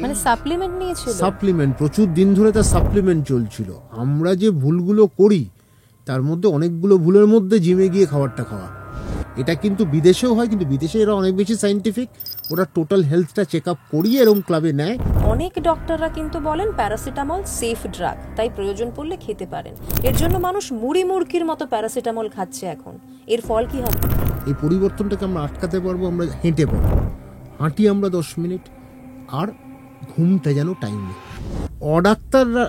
মানে সাপ্লিমেন্ট নিয়েছিল, সাপ্লিমেন্ট প্রচুর দিন ধরে তার সাপ্লিমেন্ট চলছিল। আমরা যে ভুলগুলো করি তার মধ্যে অনেকগুলো ভুলের মধ্যে জিমে গিয়ে খাবারটা খাওয়া, এটা কিন্তু বিদেশেও হয়, কিন্তু বিদেশে এরা অনেক বেশি সাইন্টিফিক, ওরা টোটাল হেলথটা চেক আপ করিয়ে এরকম ক্লাবে নেয়। অনেক ডক্টররা কিন্তু বলেন প্যারাসিটামল সেফ ড্রাগ, তাই প্রয়োজন পড়লে খেতে পারেন। এর জন্য মানুষ মুড়ি মুড়কির মতো প্যারাসিটামল খাচ্ছে এখন। এর ফল কি হবে? এই পরিবর্তনটাকে আমরা আটকাতে পারবো, আমরা হেঁটে পারবো, হাঁটি আমরা 10 মিনিট, আর ঘুমটা যেন টাইমে। অডাক্তাররা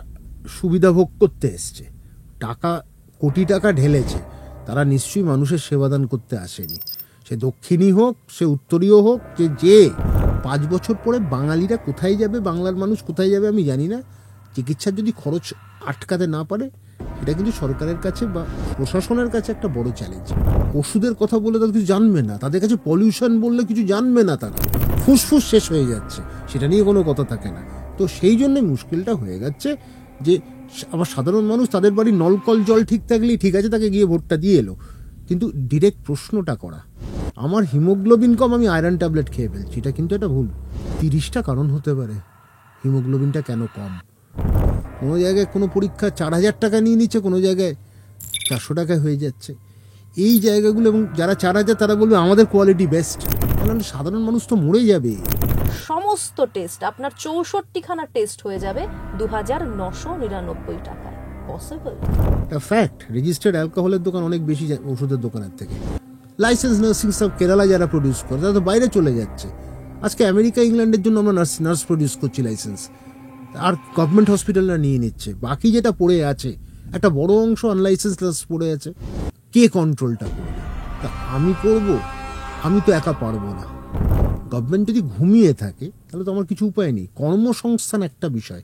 সুবিধা ভোগ করতে এসছে, টাকা কোটি টাকা ঢেলেছে, তারা নিশ্চয়ই মানুষের সেবাদান করতে আসেনি। সে দক্ষিণী হোক, সে উত্তরীয় হোক, যে 5 বছর পরে বাঙালিরা কোথায় যাবে, বাংলার মানুষ কোথায় যাবে আমি জানি না। চিকিৎসার যদি খরচ আটকাতে না পারে, এটা কিন্তু সরকারের কাছে বা প্রশাসনের কাছে একটা বড় চ্যালেঞ্জ। ওষুধের কথা বলে তারা কিছু জানবে না, তাদের কাছে পলিউশন বললে কিছু জানবে না, তারা ফুসফুস শেষ হয়ে যাচ্ছে, সেটা নিয়ে কোনো কথা থাকে না। তো সেই জন্যই মুশকিলটা হয়ে যাচ্ছে যে আবার সাধারণ মানুষ, তাদের বাড়ির নলকল জল ঠিক থাকলেই ঠিক আছে, তাকে গিয়ে ভোটটা দিয়ে এলো, কিন্তু ডিরেক্ট প্রশ্নটা করা আমার হিমোগ্লোবিন কম, আমি আয়রন ট্যাবলেট খেয়ে ফেলছি, এটা কিন্তু একটা ভুল। 30টা কারণ হতে পারে হিমোগ্লোবিনটা কেন কম। কোনো জায়গায় কোনো পরীক্ষা 4000 টাকা নিয়ে নিচ্ছে, কোনো জায়গায় 400 টাকায় হয়ে যাচ্ছে। এই জায়গাগুলো, এবং যারা 4000 তারা বলবে আমাদের কোয়ালিটি বেস্ট, তাহলে সাধারণ মানুষ তো মরেই যাবে। সমস্ত টেস্ট আপনার 64খানা টেস্ট হয়ে যাবে 2999 টাকায়। পসিবল? ফ্যাক্ট, রেজিস্টার্ড অ্যালকোহলের দোকান অনেক বেশি ওষুধের দোকানের থেকে। লাইসেন্স নার্সিং সব কেরালা যারা প্রডিউস করে, তারা তো বাইরে চলে যাচ্ছে। আজকে আমেরিকা ইংল্যান্ডের জন্য আমরা নার্স প্রডিউস করছি লাইসেন্স, আর গভর্নমেন্ট হসপিটালরা নিয়ে নিচ্ছে। বাকি যেটা পড়ে আছে, একটা বড় অংশ আনলাইসেন্স নার্স পড়ে আছে, কে কন্ট্রোলটা করবে? তা আমি করব? আমি তো একা পারবো না। গভর্নমেন্ট যদি ঘুমিয়ে থাকে তাহলে তো আমার কিছু উপায় নেই। কর্মসংস্থান একটা বিষয়,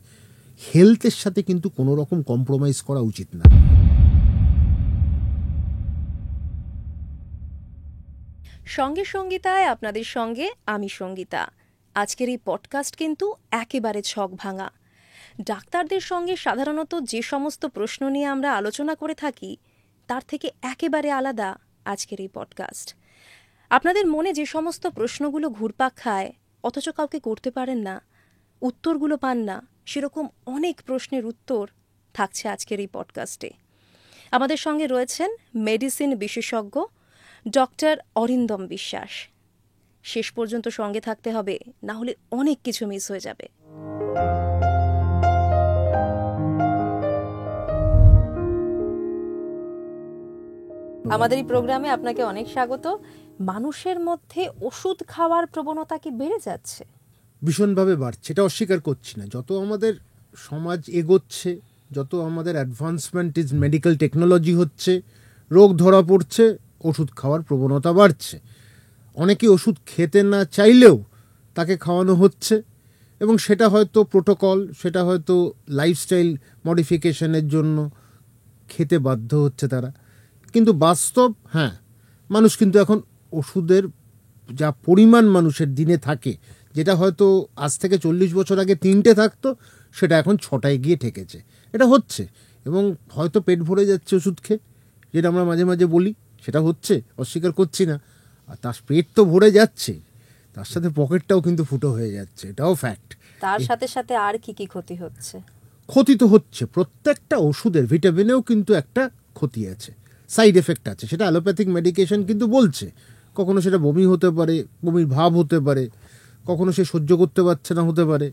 হেলথের সাথে কিন্তু কোনো রকম কম্প্রোমাইজ করা উচিত না। সঙ্গে সঙ্গীতায় আপনাদের সঙ্গে আমি সঙ্গীতা। আজকের এই পডকাস্ট কিন্তু একেবারে ছক ভাঙা। ডাক্তারদের সঙ্গে সাধারণত যে সমস্ত প্রশ্ন নিয়ে আমরা আলোচনা করে থাকি তার থেকে একেবারে আলাদা আজকের এই পডকাস্ট। আপনাদের মনে যে সমস্ত প্রশ্নগুলো ঘুরপাক খায় অথচ কাউকে করতে পারেন না, উত্তরগুলো পান না, সেরকম অনেক প্রশ্নের উত্তর থাকছে আজকের এই পডকাস্টে। আমাদের সঙ্গে রয়েছেন মেডিসিন বিশেষজ্ঞ ডক্টর অরিন্দম বিশ্বাস। শেষ পর্যন্ত সঙ্গে থাকতে হবে, না হলে অনেক কিছু মিস হয়ে যাবে। আমাদের এই প্রোগ্রামে আপনাকে অনেক স্বাগত। মানুষের মধ্যে ওষুধ খাওয়ার প্রবণতা কি বেড়ে যাচ্ছে? ভীষণভাবে বাড়ছে, এটা অস্বীকার করছি না। যত আমাদের সমাজ এগোচ্ছে, যত আমাদের অ্যাডভান্সমেন্ট ইজ মেডিকেল টেকনোলজি হচ্ছে, রোগ ধরা পড়ছে, ওষুধ খাওয়ার প্রবণতা বাড়ছে। অনেকে ওষুধ খেতে না চাইলেও তাকে খাওয়ানো হচ্ছে, এবং সেটা হয়তো প্রোটোকল, সেটা হয়তো লাইফস্টাইল মডিফিকেশনের জন্য খেতে বাধ্য হচ্ছে তারা। কিন্তু বাস্তব, হ্যাঁ, মানুষ কিন্তু এখন ওষুধের যা পরিমাণ মানুষের দিনে থাকে, যেটা হয়তো আজ থেকে 40 বছর আগে 3টে থাকতো, সেটা এখন 6টায় গিয়ে ঠেকেছে। এটা হচ্ছে, এবং হয়তো পেট ভরে যাচ্ছে ওষুধ খেয়ে, যেটা আমরা মাঝে মাঝে বলি, সেটা হচ্ছে, অস্বীকার করছি না। আর তার পেট তো ভরে যাচ্ছে, তার সাথে পকেটটাও কিন্তু ফুটো হয়ে যাচ্ছে, এটাও ফ্যাক্ট। তার সাথে সাথে আর কি কি ক্ষতি হচ্ছে? ক্ষতি তো হচ্ছে, প্রত্যেকটা ওষুধের ভিটামিনেও কিন্তু একটা ক্ষতি আছে, সাইড এফেক্ট আছে। সেটা অ্যালোপ্যাথিক মেডিকেশন কিন্তু বলছে, কখনো সেটা বমি হতে পারে, বমির ভাব হতে পারে, কখনো সে সহ্য করতে পারছে না হতে পারে।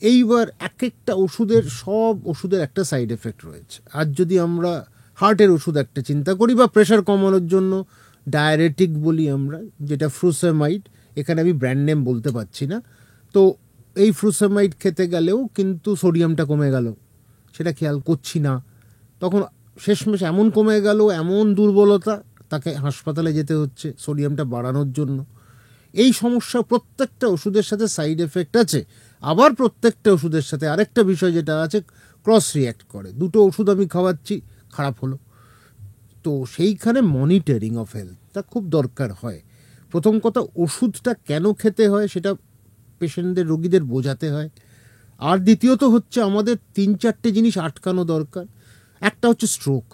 এইবার এক একটা ওষুধের, সব ওষুধের একটা সাইড এফেক্ট রয়েছে। আর যদি আমরা হার্টের ওষুধ একটা চিন্তা করি, বা প্রেশার কমানোর জন্য ডায়ারেটিক বলি আমরা, যেটা ফ্রুসেমাইড, এখানে আমি ব্র্যান্ড নেম বলতে পারছি না, তো এই ফ্রুসেমাইড খেতে গেলেও কিন্তু সোডিয়ামটা কমে গেল, সেটা খেয়াল করছি না। তখন শেষমেশ এমন কমে গেল, এমন দুর্বলতা, তাকে হাসপাতালে যেতে হচ্ছে সোডিয়ামটা বাড়ানোর জন্য। এই সমস্যা প্রত্যেকটা ওষুধের সাথে সাইড এফেক্ট আছে। আবার প্রত্যেকটা ওষুধের সাথে আরেকটা বিষয় যেটা আছে, ক্রস রিঅ্যাক্ট করে। দুটো ওষুধ আমি খাওয়াচ্ছি, খারাপ হলো, তো সেইখানে মনিটরিং অফ হেলথটা খুব দরকার হয়। প্রথম কথা, ওষুধটা কেন খেতে হয় সেটা পেশেন্টদের, রোগীদের বোঝাতে হয়। আর দ্বিতীয়ত হচ্ছে, আমাদের 3-4টে জিনিস আটকানো দরকার। একটা হচ্ছে স্ট্রোক,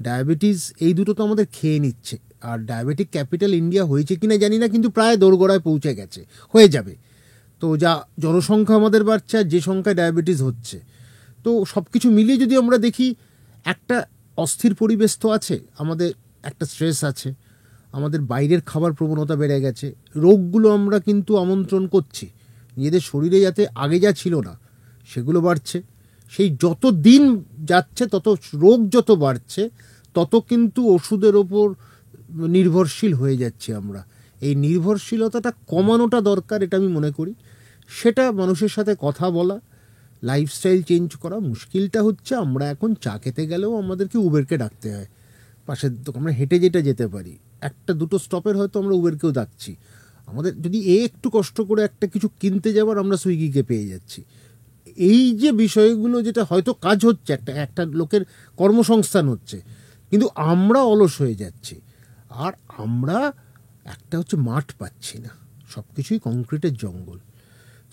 ডায়াবেটিস, এই দুটো তো আমাদের খেয়ে নিচ্ছে। আর ডায়াবেটিক ক্যাপিটাল ইন্ডিয়া হয়েছে কিনা জানি না, কিন্তু প্রায় দোরগোড়ায় পৌঁছে গেছে, হয়ে যাবে। তো যা জনসংখ্যা আমাদের বাড়ছে আর যে সংখ্যায় ডায়াবেটিস হচ্ছে, তো সব কিছু মিলিয়ে যদি আমরা দেখি একটা অস্থির পরিবেশ তো আছে, আমাদের একটা স্ট্রেস আছে, আমাদের বাইরের খাবার প্রবণতা বেড়ে গেছে, রোগগুলো আমরা কিন্তু আমন্ত্রণ করছি নিজেদের শরীরে, যাতে আগে যা ছিল না সেগুলো বাড়ছে। সেই যত দিন যাচ্ছে তত রোগ যত বাড়ছে তত কিন্তু ওষুধের ওপর নির্ভরশীল হয়ে যাচ্ছি আমরা। এই নির্ভরশীলতাটা কমানোটা দরকার, এটা আমি মনে করি। সেটা মানুষের সাথে কথা বলা, লাইফস্টাইল চেঞ্জ করা। মুশকিলটা হচ্ছে আমরা এখন চা খেতে গেলেও আমাদেরকে উবেরকে ডাকতে হয়। পাশের আমরা হেঁটে যেটা যেতে পারি, একটা দুটো স্টপের হয়তো আমরা উবেরকেও ডাকছি। আমাদের যদি একটু কষ্ট করে একটা কিছু কিনতে যাবার, আমরা সুইগিকে পেয়ে যাচ্ছি। এই যে বিষয়গুলো, যেটা হয়তো কাজ হচ্ছে, একটা লোকের কর্মসংস্থান হচ্ছে, কিন্তু আমরা অলস হয়ে যাচ্ছি। আর আমরা একটা হচ্ছে মাঠ পাচ্ছি না, সব কিছুই কংক্রিটের জঙ্গল।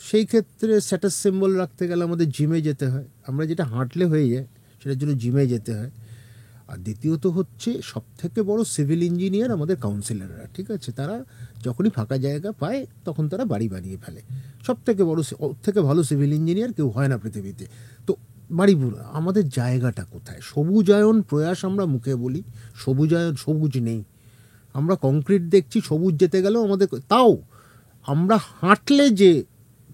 সেই ক্ষেত্রে স্ট্যাটাস সিম্বল রাখতে গেলে আমাদের জিমে যেতে হয়। আমরা যেটা হাঁটলে হয়ে যায় সেটার জন্য জিমে যেতে হয়। আর দ্বিতীয়ত হচ্ছে সবথেকে বড় সিভিল ইঞ্জিনিয়ার আমাদের কাউন্সিলররা, ঠিক আছে? তারা যখনই ফাঁকা জায়গা পায় তখন তারা বাড়ি বানিয়ে ফেলে। সবথেকে বড়, ওর থেকে ভালো সিভিল ইঞ্জিনিয়ার কেউ হয় না পৃথিবীতে। তো বাড়ি, আমাদের জায়গাটা কোথায়? সবুজায়ন প্রয়াস আমরা মুখে বলি, সবুজায়ন, সবুজ নেই। আমরা কংক্রিট দেখছি, সবুজ যেতে গেলেও আমাদের, তাও আমরা হাঁটলে যে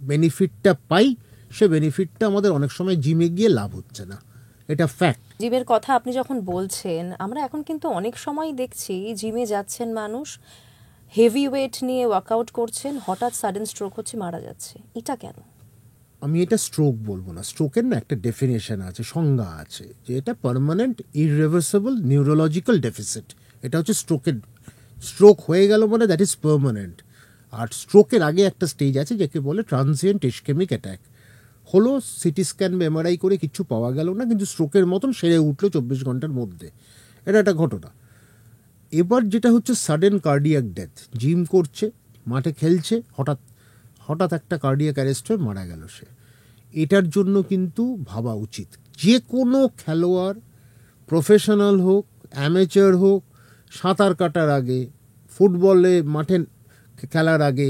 বেনিফিটটা পাই সে বেনিফিটটা আমাদের অনেক সময় জিমে গিয়ে লাভ হচ্ছে না, এটা ফ্যাক্ট। জিমের কথা আপনি যখন বলছেন, আমরা এখন কিন্তু অনেক সময় দেখছি জিমে যাচ্ছেন মানুষ, হেভি ওয়েট নিয়ে ওয়ার্কআউট করছেন, হঠাৎ সাডেন স্ট্রোক হচ্ছে, মারা যাচ্ছে। এটা কেন? আমি এটা স্ট্রোক বলবো না, স্ট্রোকের না একটা ডেফিনেশন আছে, সংজ্ঞা আছে, যে এটা পার্মানেন্ট ইররিভার্সিবল নিউরোলজিক্যাল ডেফিসিট। এটা হচ্ছে স্ট্রোকের, স্ট্রোক হয়ে গেল মানে দ্যাট ইজ পার্মানেন্ট। আর স্ট্রোকের আগে একটা স্টেজ আছে যাকে বলে ট্রানজিয়েন্ট ইসকেমিক অ্যাটাক। হলো সিটি স্ক্যান বা এমআরআই করে কিছু পাওয়া গেল না, কিন্তু স্ট্রোকের মতন সেরে উঠলো 24 ঘন্টার মধ্যে, এটা একটা ঘটনা। এবার যেটা হচ্ছে সাডেন কার্ডিয়াক ডেথ, জিম করছে, মাঠে খেলছে, হঠাৎ হঠাৎ একটা কার্ডিয়াক অ্যারেস্ট হয়ে মারা গেল সে। এটার জন্য কিন্তু ভাবা উচিত। যে কোনো খেলোয়াড়, প্রফেশনাল হোক, অ্যামেচার হোক, সাঁতার কাটার আগে, ফুটবলে মাঠে খেলার আগে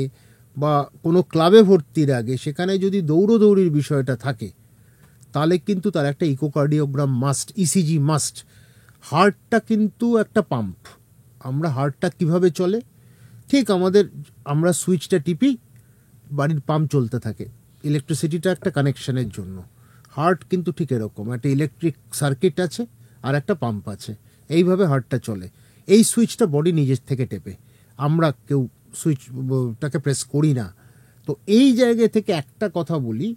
বা কোনো ক্লাবে ভর্তির আগে, সেখানে যদি দৌড়োদৌড়ির বিষয়টা থাকে তাহলে কিন্তু তার একটা ইকোকার্ডিওগ্রাম মাস্ট, ইসিজি মাস্ট। হার্টটা কিন্তু একটা পাম্প। আমরা হার্টটা কিভাবে চলে, ঠিক আমরা সুইচটা টিপি, বাড়ির পাম্প চলতে থাকে, ইলেকট্রিসিটিটা একটা কানেকশনের জন্য। হার্ট কিন্তু ঠিক এরকম, একটা ইলেকট্রিক সার্কিট আছে আর একটা পাম্প আছে, এইভাবে হার্টটা চলে। এই সুইচটা বডি নিজের থেকে টেপে, আমরা কেউ সুইচটাকে প্রেস করি না। তো এই জায়গা থেকে একটা কথা বলি,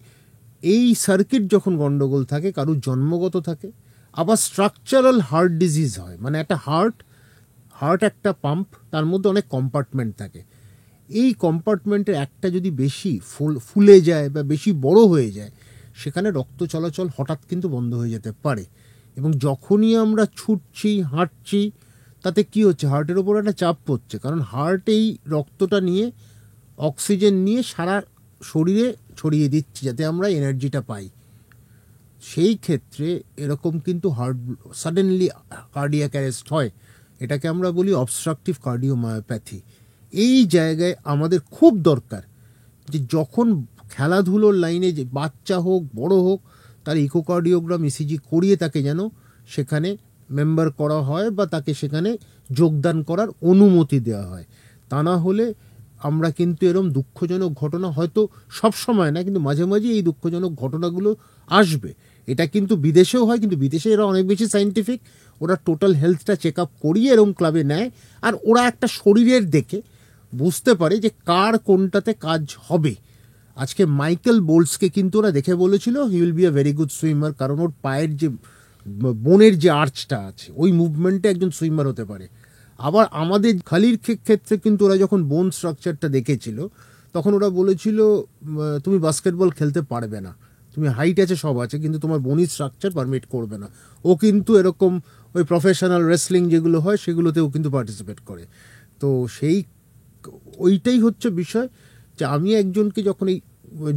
এই সার্কিট যখন গন্ডগোল থাকে, কারুর জন্মগত থাকে, আবার স্ট্রাকচারাল হার্ট ডিজিজ হয়, মানে একটা হার্ট একটা পাম্প, তার মধ্যে অনেক কম্পার্টমেন্ট থাকে। এই কম্পার্টমেন্টের একটা যদি বেশি ফুলে যায় বা বেশি বড় হয়ে যায়, সেখানে রক্ত চলাচল হঠাৎ কিন্তু বন্ধ হয়ে যেতে পারে। এবং যখনই আমরা ছুটছি, হাঁটছি, তাতে কি হচ্ছে, হার্টের ওপর একটা চাপ পড়ছে, কারণ হার্ট এই রক্তটা নিয়ে, অক্সিজেন নিয়ে সারা শরীরে ছড়িয়ে দিচ্ছে যাতে আমরা এনার্জিটা পাই। সেই ক্ষেত্রে এরকম কিন্তু সাডেনলি কার্ডিয়াক অ্যারেস্ট হয়, এটাকে আমরা বলি অবস্ট্রাকটিভ কার্ডিওমায়োপ্যাথি। এই জায়গায় আমাদের খুব দরকার যে যখন খেলাধুলোর লাইনে, যে বাচ্চা হোক বড় হোক, তার ইকোকার্ডিওগ্রাম, ইসিজি করিয়ে তাকে যেন সেখানে মেম্বার করা হয় বা তাকে সেখানে যোগদান করার অনুমতি দেওয়া হয়। তা না হলে আমরা কিন্তু এরকম দুঃখজনক ঘটনা, হয়তো সব সময় না কিন্তু মাঝে মাঝে এই দুঃখজনক ঘটনাগুলো আসবে। এটা কিন্তু বিদেশেও হয়, কিন্তু বিদেশে এরা অনেক বেশি সায়েন্টিফিক, ওরা টোটাল হেলথটা চেক আপ করিয়ে এরকম ক্লাবে নেয়। আর ওরা একটা শরীরের দেখে বুঝতে পারে যে কার কোনটাতে কাজ হবে। আজকে মাইকেল বোল্টসকে কিন্তু ওরা দেখে বলেছিল he will be a very good swimmer, কারণ ওর পায়ের যে বোনের যে আর্চটা আছে, ওই মুভমেন্টে একজন সুইমার হতে পারে। আবার আমাদের খালির ক্ষেত্রে কিন্তু ওরা যখন বোন স্ট্রাকচারটা দেখেছিল, তখন ওরা বলেছিল তুমি বাস্কেটবল খেলতে পারবে না, তুমি হাইট আছে সব আছে, কিন্তু তোমার বোনি স্ট্রাকচার পারমিট করবে না। ও কিন্তু এরকম ওই প্রফেশনাল রেসলিং যেগুলো হয় সেগুলোতেও কিন্তু পার্টিসিপেট করে। তো ওইটাই হচ্ছে বিষয়, যে আমি একজনকে যখন এই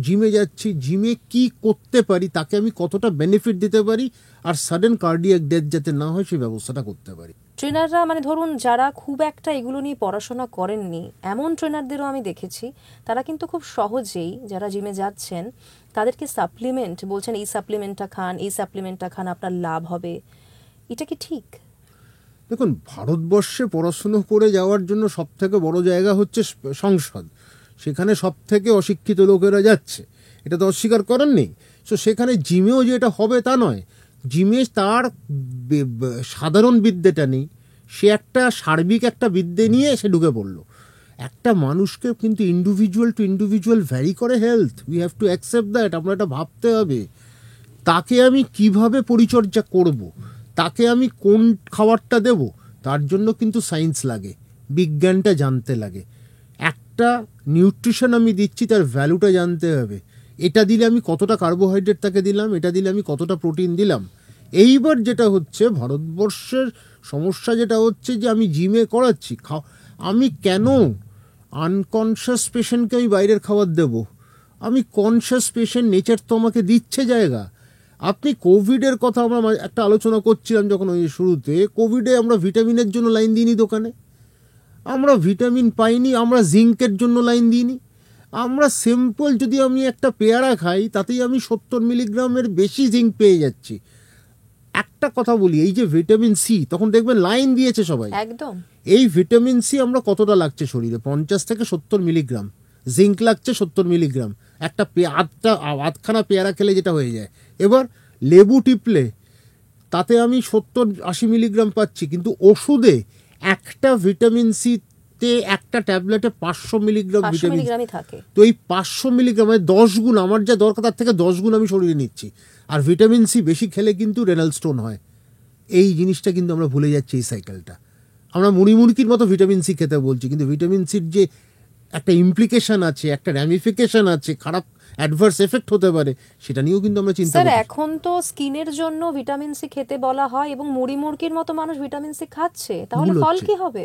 জিমে যাচ্ছি, জিমে কি করতে পারি, তাকে আমি কতটা বেনিফিট দিতে পারি, আর সাডেন কার্ডিয়াক ডেথ যাতে না হয় সেই ব্যবস্থাটা করতে পারি। ট্রেনাররা মানে ধরুন যারা খুব একটা এগুলো নিয়ে পড়াশোনা করেননি এমন ট্রেনারদেরও আমি দেখেছি, তারা কিন্তু খুব সহজেই যারা জিমে যাচ্ছেন তাদেরকে সাপ্লিমেন্ট বলছেন, এই সাপ্লিমেন্টটা খান, এই সাপ্লিমেন্টটা খান, আপনার লাভ হবে। এটা কি ঠিক? দেখুন, ভারতবর্ষে পড়াশুনো করে যাওয়ার জন্য সব থেকে বড় জায়গা হচ্ছে সংসদ। সেখানে সব থেকে অশিক্ষিত লোকেরা যাচ্ছে, এটা তো অস্বীকার করার নেই। সো সেখানে জিমেও যে এটা হবে তা নয়। জিমে তার সাধারণ বিদ্যেটা নেই, সে একটা সার্বিক একটা বিদ্যে নিয়ে সে ঢুকে পড়লো। একটা মানুষকে কিন্তু ইন্ডিভিজুয়াল টু ইন্ডিভিজুয়াল ভ্যারি করে health, we have to accept that. আমরা এটা ভাবতে হবে, তাকে আমি কিভাবে পরিচর্যা করব, তাকে আমি কোন খাবারটা দেব, তার জন্য কিন্তু সায়েন্স লাগে, বিজ্ঞানটা জানতে লাগে। একটা নিউট্রিশন আমি দিচ্ছি, তার ভ্যালুটা জানতে হবে। এটা দিলে আমি কতটা কার্বোহাইড্রেট তাকে দিলাম, এটা দিলে আমি কতটা প্রোটিন দিলাম। এইবার যেটা হচ্ছে ভারতবর্ষের সমস্যা, যেটা হচ্ছে যে আমি জিমে করাচ্ছি, আমি কেন আনকনশিয়াস পেশেন্টকে আমি বাইরের খাবার দেব? আমি কনশিয়াস পেশেন্ট, নেচার তো আমাকে দিচ্ছে জায়গা। আপনি কোভিডের কথা আমরা একটা আলোচনা করছিলাম যখন ওই শুরুতে, কোভিডে আমরা ভিটামিনের জন্য লাইন দিইনি দোকানে, আমরা ভিটামিন পাইনি, আমরা জিঙ্কের জন্য লাইন দিইনি। আমরা সিম্পল যদি আমি একটা পেয়ারা খাই তাতেই আমি 70 মিলিগ্রামের বেশি জিঙ্ক পেয়ে যাচ্ছি। একটা কথা বলি, এই যে ভিটামিন সি, তখন দেখবেন লাইন দিয়েছে সবাই একদম। এই ভিটামিন সি আমরা কতটা লাগছে শরীরে? 50 থেকে 70 মিলিগ্রাম। জিঙ্ক লাগছে 70 মিলিগ্রাম। একটা আধখানা পেয়ারা খেলে যেটা হয়ে যায়। এবার লেবু টিপলে তাতে আমি 70-80 মিলিগ্রাম পাচ্ছি, কিন্তু ওষুধে একটা ভিটামিন সিতে একটা ট্যাবলেটে 500 মিলিগ্রাম ভিটামিন থাকে। তো এই 500 মিলিগ্রাম মানে 10 গুণ, আমার যা দরকার তার থেকে 10 গুণ আমি শরীরে নিচ্ছি। আর ভিটামিন সি বেশি খেলে কিন্তু রেনাল স্টোন হয়। এই জিনিসটা কিন্তু আমরা ভুলে যাচ্ছি, এই সাইকেলটা। আমরা মুড়ির মতো ভিটামিন সি খেতে বলছি, কিন্তু ভিটামিন সির যে একটা ইমপ্লিকেশন আছে, একটা র্যামিফিকেশন আছে, খারাপ অ্যাডভার্স এফেক্ট হতে পারে, সেটা নিয়েও কিন্তু আমরা চিন্তা স্যার, করছি। এখন তো স্কিনের জন্য ভিটামিন সি খেতে বলা হয় এবং মুড়ির মতো মানুষ ভিটামিন সি খাচ্ছে, তাহলে ফল কি হবে?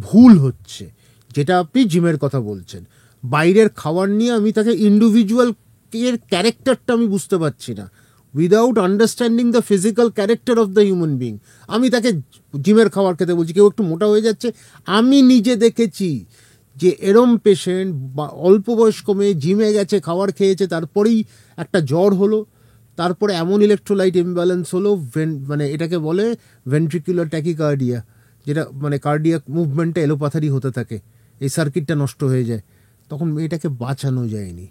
ভুল হচ্ছে যেটা আপনি জিমের কথা বলছেন। বাইরের খাবার নিয়ে আমি তাকে ইন্ডিভিজুয়াল এর ক্যারেক্টারটা আমি বুঝতে পারছি না। Without understanding the physical character of the human being আমি তাকে জিমের খাবার খেতে বলছি। কেউ একটু মোটা হয়ে যাচ্ছে, আমি নিজে দেখেছি যে এরম পেশেন্ট বা অল্প বয়স্ক মেয়ে জিমে গেছে, খাবার খেয়েছে, তারপরেই একটা জ্বর হলো, তারপরে এমন ইলেকট্রোলাইট ইমব্যালেন্স হলো, মানে এটাকে বলে ভেন্ট্রিকুলার ট্যাকিকার্ডিয়া, যেটা মানে কার্ডিয়াক মুভমেন্টটা এলোপাথারি হতে থাকে, এই সার্কিটটা নষ্ট হয়ে যায়। তখন মেয়েটাকে বাঁচানো যায়নি।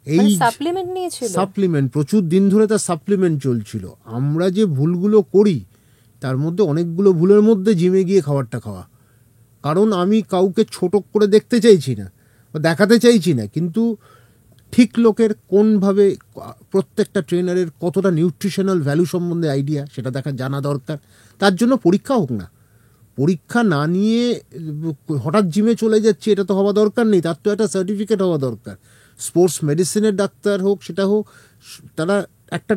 এই সাপ্লিমেন্ট নিয়েছিল, সাপ্লিমেন্ট প্রচুর দিন ধরে তার সাপ্লিমেন্ট চলছিল। আমরা যে ভুলগুলো করি তার মধ্যে অনেকগুলো ভুলের মধ্যে জিমে গিয়ে খাবারটা খাওয়া। কারণ আমি কাউকে ছোট করে দেখতে চাইছি না বা দেখাতে চাইছি না, কিন্তু ঠিক লোকের কোনভাবে, প্রত্যেকটা ট্রেনারের কতটা নিউট্রিশনাল ভ্যালু সম্বন্ধে আইডিয়া, সেটা জানা দরকার। তার জন্য পরীক্ষা হোক না, পরীক্ষা না নিয়ে হঠাৎ জিমে চলে যাচ্ছে, এটা তো হওয়া দরকার নেই। তার তো একটা সার্টিফিকেট হওয়া দরকার। স্পোর্টস মেডিসিনের ডাক্তার হোক, সেটা হোক, তারা একটা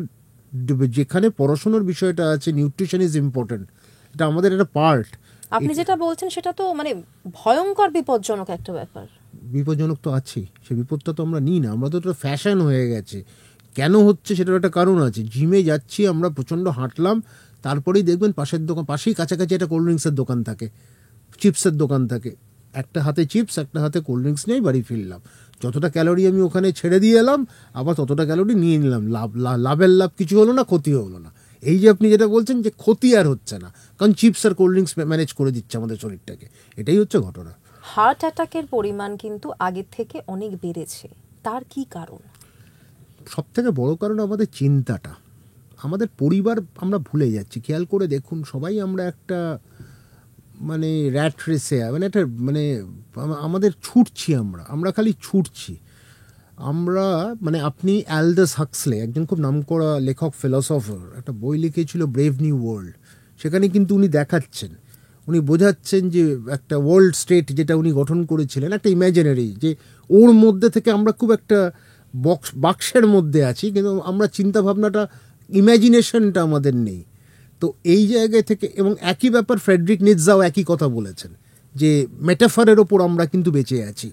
যেখানে পড়াশোনার বিষয়টা আছে, নিউট্রিশন ইজ ইম্পর্টেন্ট, এটা আমাদের একটা পার্ট। আপনি যেটা বলছেন সেটা তো মানে ভয়ঙ্কর বিপজ্জনক একটা ব্যাপার। বিপজ্জনক তো আছেই, সে বিপদটা তো আমরা নিই না, আমরা তো একটা ফ্যাশন হয়ে গেছে। কেন হচ্ছে সেটার একটা কারণ আছে। জিমে যাচ্ছি আমরা, প্রচণ্ড হাঁটলাম, তারপরেই দেখবেন পাশেই কাছাকাছি একটা কোল্ড ড্রিঙ্কসের দোকান থাকে, চিপসের দোকান থাকে। একটা হাতে চিপস, একটা হাতে কোল্ড ড্রিঙ্কস নিয়ে বাড়ি ফিরলাম। যতটা ক্যালোরি আমি ওখানে ছেড়ে দিয়ে এলাম, আবার ততটা ক্যালোরি নিয়ে নিলাম। লাভের লাভ কিছু হলো না, ক্ষতিও হলো না। এই যে আপনি যেটা বলছেন যে ক্ষতি আর হচ্ছে না, কারণ চিপস আর কোল্ড ড্রিঙ্কস ম্যানেজ করে দিচ্ছে আমাদের শরীরটাকে, এটাই হচ্ছে ঘটনা। হার্ট অ্যাটাকের পরিমাণ কিন্তু আগের থেকে অনেক বেড়েছে, তার কি কারণ? সব থেকে বড় কারণ আমাদের চিন্তাটা, আমাদের পরিবার আমরা ভুলে যাচ্ছি। খেয়াল করে দেখুন, সবাই আমরা একটা মানে র্যাট রেসে, মানে একটা মানে আমাদের ছুটছি, আমরা খালি ছুটছি। আমরা মানে আপনি অ্যালডাস হাক্সলে, একজন খুব নামকরা লেখক, ফিলসফার, একটা বই লিখেছিল ব্রেভ নিউ ওয়ার্ল্ড। সেখানে কিন্তু উনি দেখাচ্ছেন, উনি বোঝাচ্ছেন যে একটা ওয়ার্ল্ড স্টেট যেটা উনি গঠন করেছিলেন, একটা ইমাজিনারি, যে ওর মধ্যে থেকে আমরা খুব একটা বাক্সের মধ্যে আছি, কিন্তু আমরা চিন্তাভাবনাটা, ইমাজিনেশনটা আমাদের নেই। তো এই জায়গায় থেকে, এবং একই ব্যাপার ফ্রেডরিক নিৎজাও একই কথা বলেছেন, যে মেটাফারের ওপর আমরা কিন্তু বেঁচে আছি।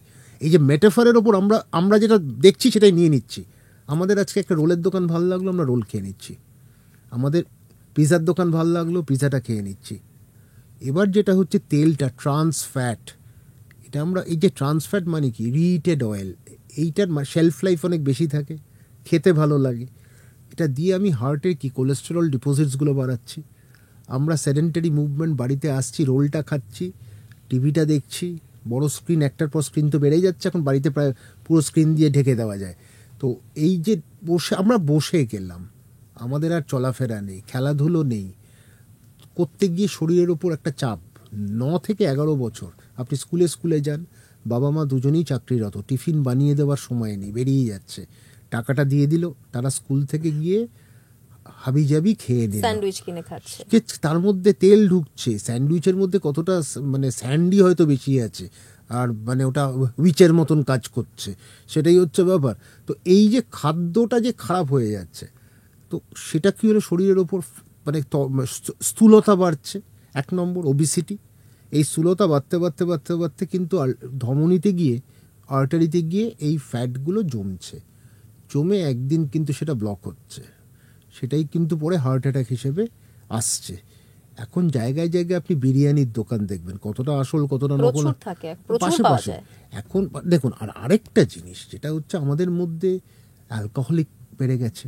এই যে মেটাফারের ওপর আমরা আমরা যেটা দেখছি সেটাই নিয়ে নিচ্ছি। আমাদের আজকে একটা রোলের দোকান ভালো লাগলো, আমরা রোল খেয়ে নিচ্ছি। আমাদের পিৎজার দোকান ভালো লাগলো, পিৎজাটা খেয়ে নিচ্ছি। এবার যেটা হচ্ছে তেলটা, ট্রান্স ফ্যাট, এটা আমরা এই যে ট্রান্স ফ্যাট মানে কি, রিহিটেড অয়েল, এইটার শেলফ লাইফ অনেক বেশি থাকে, খেতে ভালো লাগে। এটা দিয়ে আমি হার্টের কি কোলেস্টেরল ডিপোজিটসগুলো বাড়াচ্ছি। আমরা সেডেন্টারি মুভমেন্ট, বাড়িতে আসছি, রোলটা খাচ্ছি, টিভিটা দেখছি, বড় স্ক্রিন, একটার পর স্ক্রিন তো বেড়েই যাচ্ছে এখন, বাড়িতে প্রায় পুরো স্ক্রিন দিয়ে ঢেকে দেওয়া যায়। তো এই যে আমরা বসে গেলাম, আমাদের আর চলাফেরা নেই, খেলাধুলো নেই, করতে গিয়ে শরীরের ওপর একটা চাপ। 9 থেকে 11 বছর আপনি স্কুলে যান, বাবা মা দুজনেই চাকরিরত, টিফিন বানিয়ে দেওয়ার সময় নেই, বেরিয়ে যাচ্ছে, টাকাটা দিয়ে দিল, তারা স্কুল থেকে গিয়ে হাবিজাবি খেয়ে নিল, স্যান্ডউইচ কিনে খাচ্ছে, তার মধ্যে তেল ঢুকছে, স্যান্ডউইচের মধ্যে কতটা মানে স্যান্ডই হয়তো বেশি আছে, আর মানে ওটা উইচের মতন কাজ করছে, সেটাই হচ্ছে ব্যাপার। তো এই যে খাদ্যটা যে খারাপ হয়ে যাচ্ছে, তো সেটা কি হলো, শরীরের ওপর মানে স্থূলতা বাড়ছে। 1 নম্বর ওবিসিটি। এই স্থূলতা বাড়তে কিন্তু ধমনীতে গিয়ে, আর্টারিতে গিয়ে এই ফ্যাটগুলো জমে একদিন কিন্তু সেটা ব্লক হচ্ছে, সেটাই কিন্তু পরে হার্ট অ্যাটাক হিসেবে আসছে। এখন জায়গায় জায়গায় আপনি বিরিয়ানির দোকান দেখবেন, কতটা আসল কতটা নকল থাকে, পাশে পাশে। এখন দেখুন, আর আরেকটা জিনিস যেটা হচ্ছে, আমাদের মধ্যে অ্যালকোহলিক বেড়ে গেছে।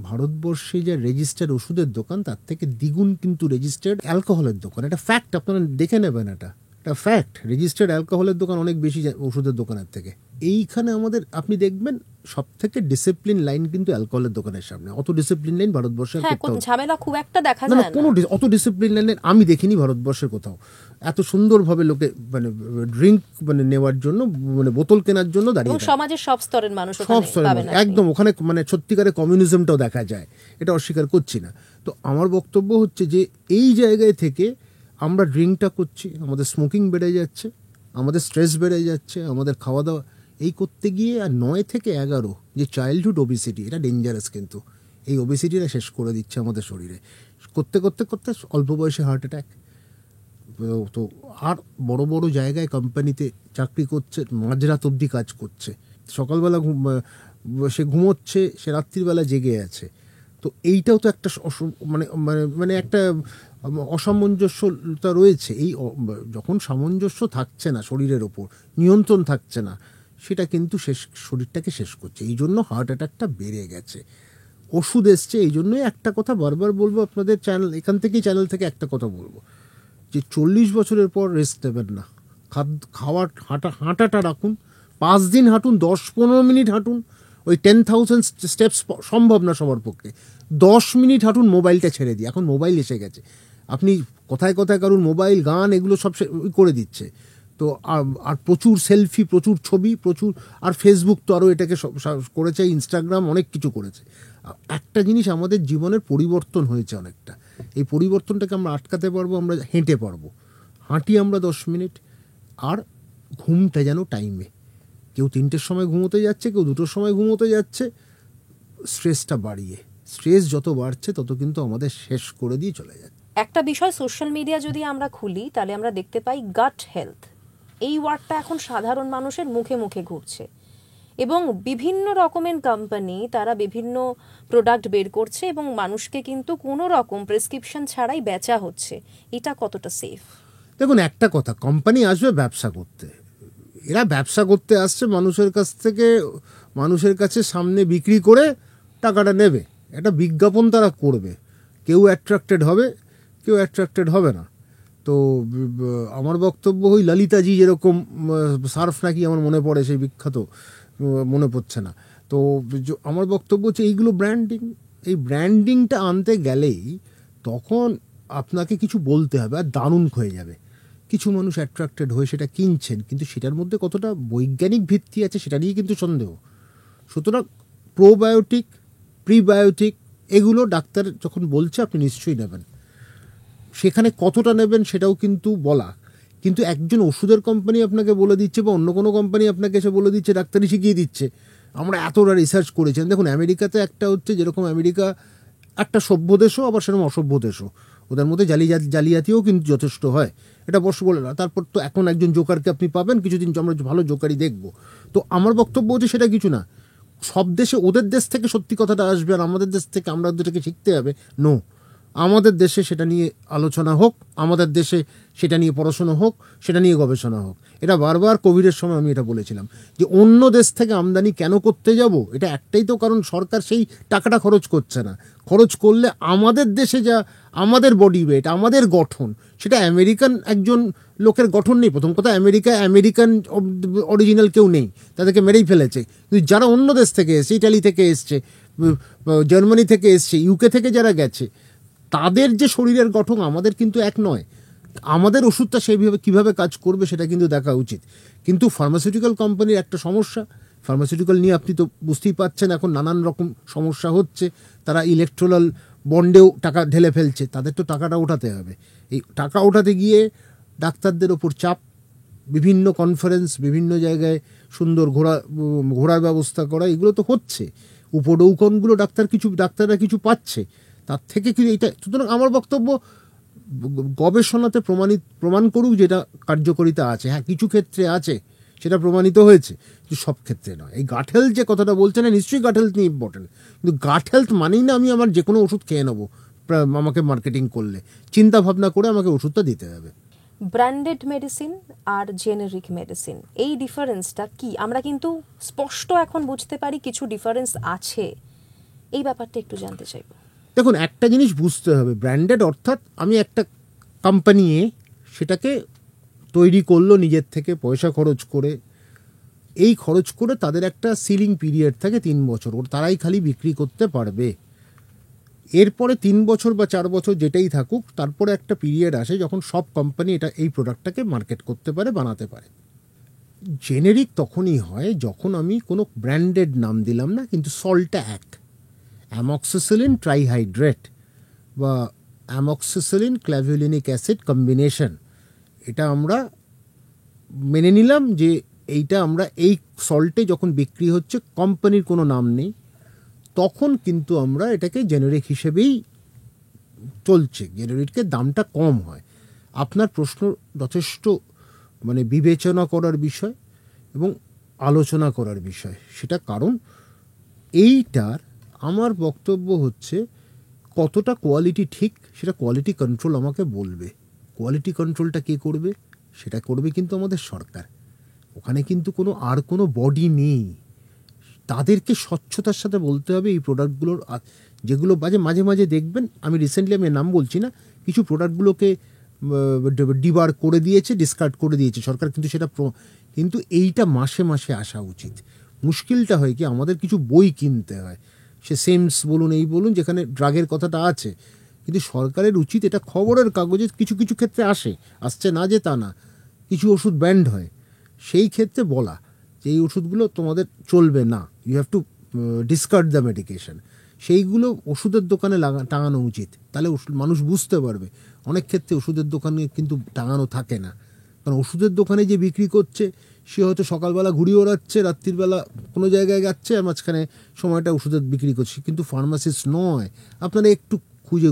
ভারতবর্ষে যা রেজিস্টার্ড ওষুধের দোকান, তার থেকে দ্বিগুণ কিন্তু রেজিস্টার্ড অ্যালকোহলের দোকান। এটা ফ্যাক্ট, আপনারা দেখে নেবেন, এটা ফ্যাক্ট। রেজিস্টার্ড অ্যালকোহলের দোকান অনেক বেশি ওষুধের দোকানের থেকে। এইখানে আমাদের আপনি দেখবেন সব থেকে ডিসিপ্লিন লাইন কিন্তু অ্যালকোহলের দোকানের সামনে। অত ডিসিপ্লিন লাইন ভারতবর্ষের কোথাও, ঝামেলা খুব একটা দেখা যায় না, কোনো অত ডিসিপ্লিন লাইন আমি দেখিনি ভারতবর্ষের কোথাও। এত সুন্দরভাবে লোকে মানে ড্রিঙ্ক মানে নেওয়ার জন্য, মানে বোতল কেনার জন্য দাঁড়িয়ে, সমাজের সব স্তরের মানুষ, একদম ওখানে মানে সত্যিকারের কমিউনিজমটাও দেখা যায়, এটা অস্বীকার করছি না। তো আমার বক্তব্য হচ্ছে যে এই জায়গায় থেকে আমরা ড্রিঙ্কটা করছি, আমাদের স্মোকিং বেড়ে যাচ্ছে, আমাদের স্ট্রেস বেড়ে যাচ্ছে, আমাদের খাওয়া দাওয়া এই করতে গিয়ে। আর 9 থেকে 11 যে চাইল্ডহুড ওবিসিটি, এটা ডেঞ্জারাস কিন্তু। এই ওবিসিটিটা শেষ করে দিচ্ছে আমাদের শরীরে। করতে অল্প বয়সে হার্ট অ্যাটাক। তো আর বড় বড় জায়গায় কোম্পানিতে চাকরি করছে, মাঝরাত অবধি কাজ করছে, সকালবেলা সে ঘুমোচ্ছে, সে রাত্রিবেলা জেগে আছে। তো এইটাও তো একটা মানে মানে মানে একটা অসামঞ্জস্যতা রয়েছে। এই যখন সামঞ্জস্য থাকছে না, শরীরের ওপর নিয়ন্ত্রণ থাকছে না, সেটা কিন্তু শরীরটাকে শেষ করছে। এই জন্য হার্ট অ্যাটাকটা বেড়ে গেছে। ওষুধ এসছে, এই জন্যই একটা কথা বারবার বলবো আপনাদের চ্যানেল, এখান থেকেই চ্যানেল থেকে একটা কথা বলবো, যে 40 বছরের পর রেস্ট দেবেন না। হাঁটাটা রাখুন, 5 দিন হাঁটুন, 10-15 মিনিট হাঁটুন। ওই 10,000 স্টেপস সম্ভব না সবার পক্ষে। 10 মিনিট হাঁটুন, মোবাইলটা ছেড়ে দিই। এখন মোবাইল এসে গেছে, আপনি কথায় কারুন মোবাইল, গান, এগুলো সব করে দিচ্ছে। তো আর প্রচুর সেলফি, প্রচুর ছবি, প্রচুর, আর ফেসবুক তো আরও এটাকে করেছে, ইনস্টাগ্রাম অনেক কিছু করেছে। একটা জিনিস, আমাদের জীবনের পরিবর্তন হয়েছে অনেকটা। এই পরিবর্তনটাকে আমরা আটকাতে পারবো, আমরা হেঁটে পারবো। হাঁটি আমরা 10 মিনিট। আর ঘুমটা যেন টাইমে, কেউ 3টের সময় ঘুমোতে যাচ্ছে, কেউ 2টোর সময় ঘুমোতে যাচ্ছে, স্ট্রেসটা বাড়িয়ে, স্ট্রেস যত বাড়ছে তত কিন্তু আমাদের শেষ করে দিয়ে চলে যাচ্ছে। একটা বিষয়, সোশ্যাল মিডিয়া যদি আমরা খুলি, তাহলে আমরা দেখতে পাই গাট হেলথ, এই ওয়ার্ডটা এখন সাধারণ মানুষের মুখে মুখে ঘুরছে, এবং বিভিন্ন রকমের কোম্পানি তারা বিভিন্ন প্রোডাক্ট বের করছে, এবং মানুষকে কিন্তু কোনো রকম প্রেসক্রিপশন ছাড়াই বেচা হচ্ছে। এটা কতটা সেফ? দেখুন, একটা কথা, কোম্পানি আসবে ব্যবসা করতে, এরা ব্যবসা করতে আসছে মানুষের কাছ থেকে, মানুষের কাছে সামনে বিক্রি করে টাকাটা নেবে, একটা বিজ্ঞাপন তারা করবে। কেউ অ্যাট্রাক্টেড হবে, কেউ অ্যাট্রাক্টেড হবে না। তো আমার বক্তব্য, ওই ললিতাজি যেরকম সার্ফ নাকি আমার মনে পড়ে, সেই বিখ্যাত, মনে পড়ছে না। তো আমার বক্তব্য হচ্ছে, এইগুলো ব্র্যান্ডিং, এই ব্র্যান্ডিংটা আনতে গেলেই তখন আপনাকে কিছু বলতে হবে, আর দারুণ হয়ে যাবে। কিছু মানুষ অ্যাট্রাক্টেড হয়ে সেটা কিনছেন, কিন্তু সেটার মধ্যে কতটা বৈজ্ঞানিক ভিত্তি আছে সেটা নিয়ে কিন্তু সন্দেহ। সুতরাং প্রোবায়োটিক, প্রিবায়োটিক, এগুলো ডাক্তার যখন বলছে আপনি নিশ্চয়ই নেবেন। সেখানে কতটা নেবেন সেটাও কিন্তু বলা, কিন্তু একজন ওষুধের কোম্পানি আপনাকে বলে দিচ্ছে, বা অন্য কোনো কোম্পানি আপনাকে এসে বলে দিচ্ছে, ডাক্তারই শিখিয়ে দিচ্ছে, আমরা এতটা রিসার্চ করেছেন। দেখুন, আমেরিকাতে একটা হচ্ছে, যেরকম আমেরিকা একটা সভ্য দেশও, আবার সেরকম অসভ্য দেশও। ওদের মধ্যে জালিয়াতিও কিন্তু যথেষ্ট হয়, এটা বস বলে না। তারপর তো এখন একজন জোকারকে আপনি পাবেন, কিছুদিন আমরা ভালো জোকারই দেখব। তো আমার বক্তব্য হচ্ছে সেটা কিছু না, সব দেশে ওদের দেশ থেকে সত্যি কথাটা আসবে আর আমাদের দেশ থেকে আমরা ওদেরকে শিখতে হবে। নো, আমাদের দেশে সেটা নিয়ে আলোচনা হোক, আমাদের দেশে সেটা নিয়ে পড়াশোনা হোক, সেটা নিয়ে গবেষণা হোক। এটা বারবার কোভিডের সময় আমি এটা বলেছিলাম যে অন্য দেশ থেকে আমদানি কেন করতে যাব, এটা একটাই তো কারণ, সরকার সেই টাকাটা খরচ করছে না। খরচ করলে আমাদের দেশে যা আমাদের বডি ওয়েট, আমাদের গঠন, সেটা আমেরিকান একজন লোকের গঠন নেই। প্রথম কথা, আমেরিকান অরিজিনাল কেউ নেই, তাদেরকে মেরেই ফেলেছে। কিন্তু যারা অন্য দেশ থেকে এসছে, ইটালি থেকে এসছে, জার্মানি থেকে এসছে, ইউকে থেকে যারা গেছে, তাদের যে শরীরের গঠন আমাদের কিন্তু এক নয়। আমাদের ওষুধটা সেইভাবে কীভাবে কাজ করবে সেটা কিন্তু দেখা উচিত। কিন্তু ফার্মাসিউটিক্যাল কোম্পানির একটা সমস্যা, ফার্মাসিউটিক্যাল নিয়ে আপনি তো বুঝতেই পারছেন এখন নানান রকম সমস্যা হচ্ছে। তারা ইলেকট্রাল বন্ডেও টাকা ঢেলে ফেলছে, তাদের তো টাকাটা ওঠাতে হবে। এই টাকা ওঠাতে গিয়ে ডাক্তারদের ওপর চাপ, বিভিন্ন কনফারেন্স, বিভিন্ন জায়গায় সুন্দর ঘোরার ব্যবস্থা করা, এগুলো তো হচ্ছে। উপডৌকনগুলো ডাক্তাররা কিছু পাচ্ছে, তার থেকে কি এইটা। সুতরাং আমার বক্তব্য, গবেষণাতে প্রমাণ করুক যেটা কার্যকারিতা আছে। হ্যাঁ, কিছু ক্ষেত্রে আছে, সেটা প্রমাণিত হয়েছে, কিন্তু সব ক্ষেত্রে নয়। এই গাট হেলথ যে কথাটা বলছে না, নিশ্চয়ই গাট হেলথ নিয়ে ইম্পর্টেন্ট, কিন্তু গাট হেলথ মানেই না আমি আমার যে কোনো ওষুধ খেয়ে নেবো আমাকে মার্কেটিং করলে। চিন্তা ভাবনা করে আমাকে ওষুধটা দিতে হবে। ব্র্যান্ডেড মেডিসিন আর জেনেরিক মেডিসিন, এই ডিফারেন্সটা কি? আমরা কিন্তু স্পষ্ট এখন বুঝতে পারি কিছু ডিফারেন্স আছে, এই ব্যাপারটা একটু জানতে চাইব। দেখুন, একটা জিনিস বুঝতে হবে, ব্র্যান্ডেড অর্থাৎ আমি একটা কোম্পানি সেটাকে তৈরি করলো নিজের থেকে পয়সা খরচ করে, এই খরচ করে তাদের একটা সিলিং পিরিয়ড থাকে 3 বছর, তারাই খালি বিক্রি করতে পারবে। এরপরে 3 বছর বা 4 বছর যেটাই থাকুক, তারপরে একটা পিরিয়ড আসে যখন সব কোম্পানি এই প্রোডাক্টটাকে মার্কেট করতে পারে, বানাতে পারে। জেনেরিক তখনই হয় যখন আমি কোনো ব্র্যান্ডেড নাম দিলাম না, কিন্তু সল্টটা এক, অ্যামক্সিসিলিন ট্রাইহাইড্রেট বা অ্যামক্সিসিলিন ক্ল্যাভিউলিনিক অ্যাসিড কম্বিনেশন, এটা আমরা মেনে নিলাম যে এইটা আমরা এই সল্টে যখন বিক্রি হচ্ছে, কোম্পানির কোনো নাম নেই, তখন কিন্তু আমরা এটাকে জেনেরিক হিসেবেই চলছে। জেনেরিকের দামটা কম হয়। আপনার প্রশ্ন যথেষ্ট বিবেচনা করার বিষয় এবং আলোচনা করার বিষয়, সেটা কারণ এইটার আমার বক্তব্য হচ্ছে কতটা কোয়ালিটি ঠিক, সেটা কোয়ালিটি কন্ট্রোল আমাকে বলবে। কোয়ালিটি কন্ট্রোলটা কে করবে? সেটা করবে কিন্তু আমাদের সরকার। ওখানে কিন্তু কোনো বডি নেই। তাদেরকে স্বচ্ছতার সাথে বলতে হবে এই প্রোডাক্টগুলোর, যেগুলো মাঝে মাঝে দেখবেন, আমি রিসেন্টলি আমি নাম বলছি না, কিছু প্রোডাক্টগুলোকে ডিবার করে দিয়েছে, ডিসকার্ড করে দিয়েছে সরকার, কিন্তু সেটা কিন্তু এইটা মাসে মাসে আসা উচিত। মুশকিলটা হয় কি, আমাদের কিছু বই কিনতে হয়, সে সেমস বলুন, এই বলুন, যেখানে ড্রাগের কথাটা আছে, কিন্তু সরকারের উচিত এটা খবরের কাগজে কিছু কিছু ক্ষেত্রে আসছে না যে তা না, কিছু ওষুধ ব্যান্ড হয়, সেই ক্ষেত্রে বলা যে এই ওষুধগুলো তোমাদের চলবে না, you have to discard the medication, সেইগুলো ওষুধের দোকানে টাঙানো উচিত। তাহলে মানুষ বুঝতে পারবে। অনেক ক্ষেত্রে ওষুধের দোকানে কিন্তু টাঙানো থাকে না, কারণ ওষুধের দোকানে যে বিক্রি করছে সে হয়তো সকালবেলা ঘুরিয়ে ওড়াচ্ছে, রাত্রিবেলা কোনো জায়গায় যাচ্ছে, আর মাঝখানে সময়টা ওষুধের বিক্রি করছে, কিন্তু ফার্মাসিস্ট নয়। আপনারা একটু খুঁজে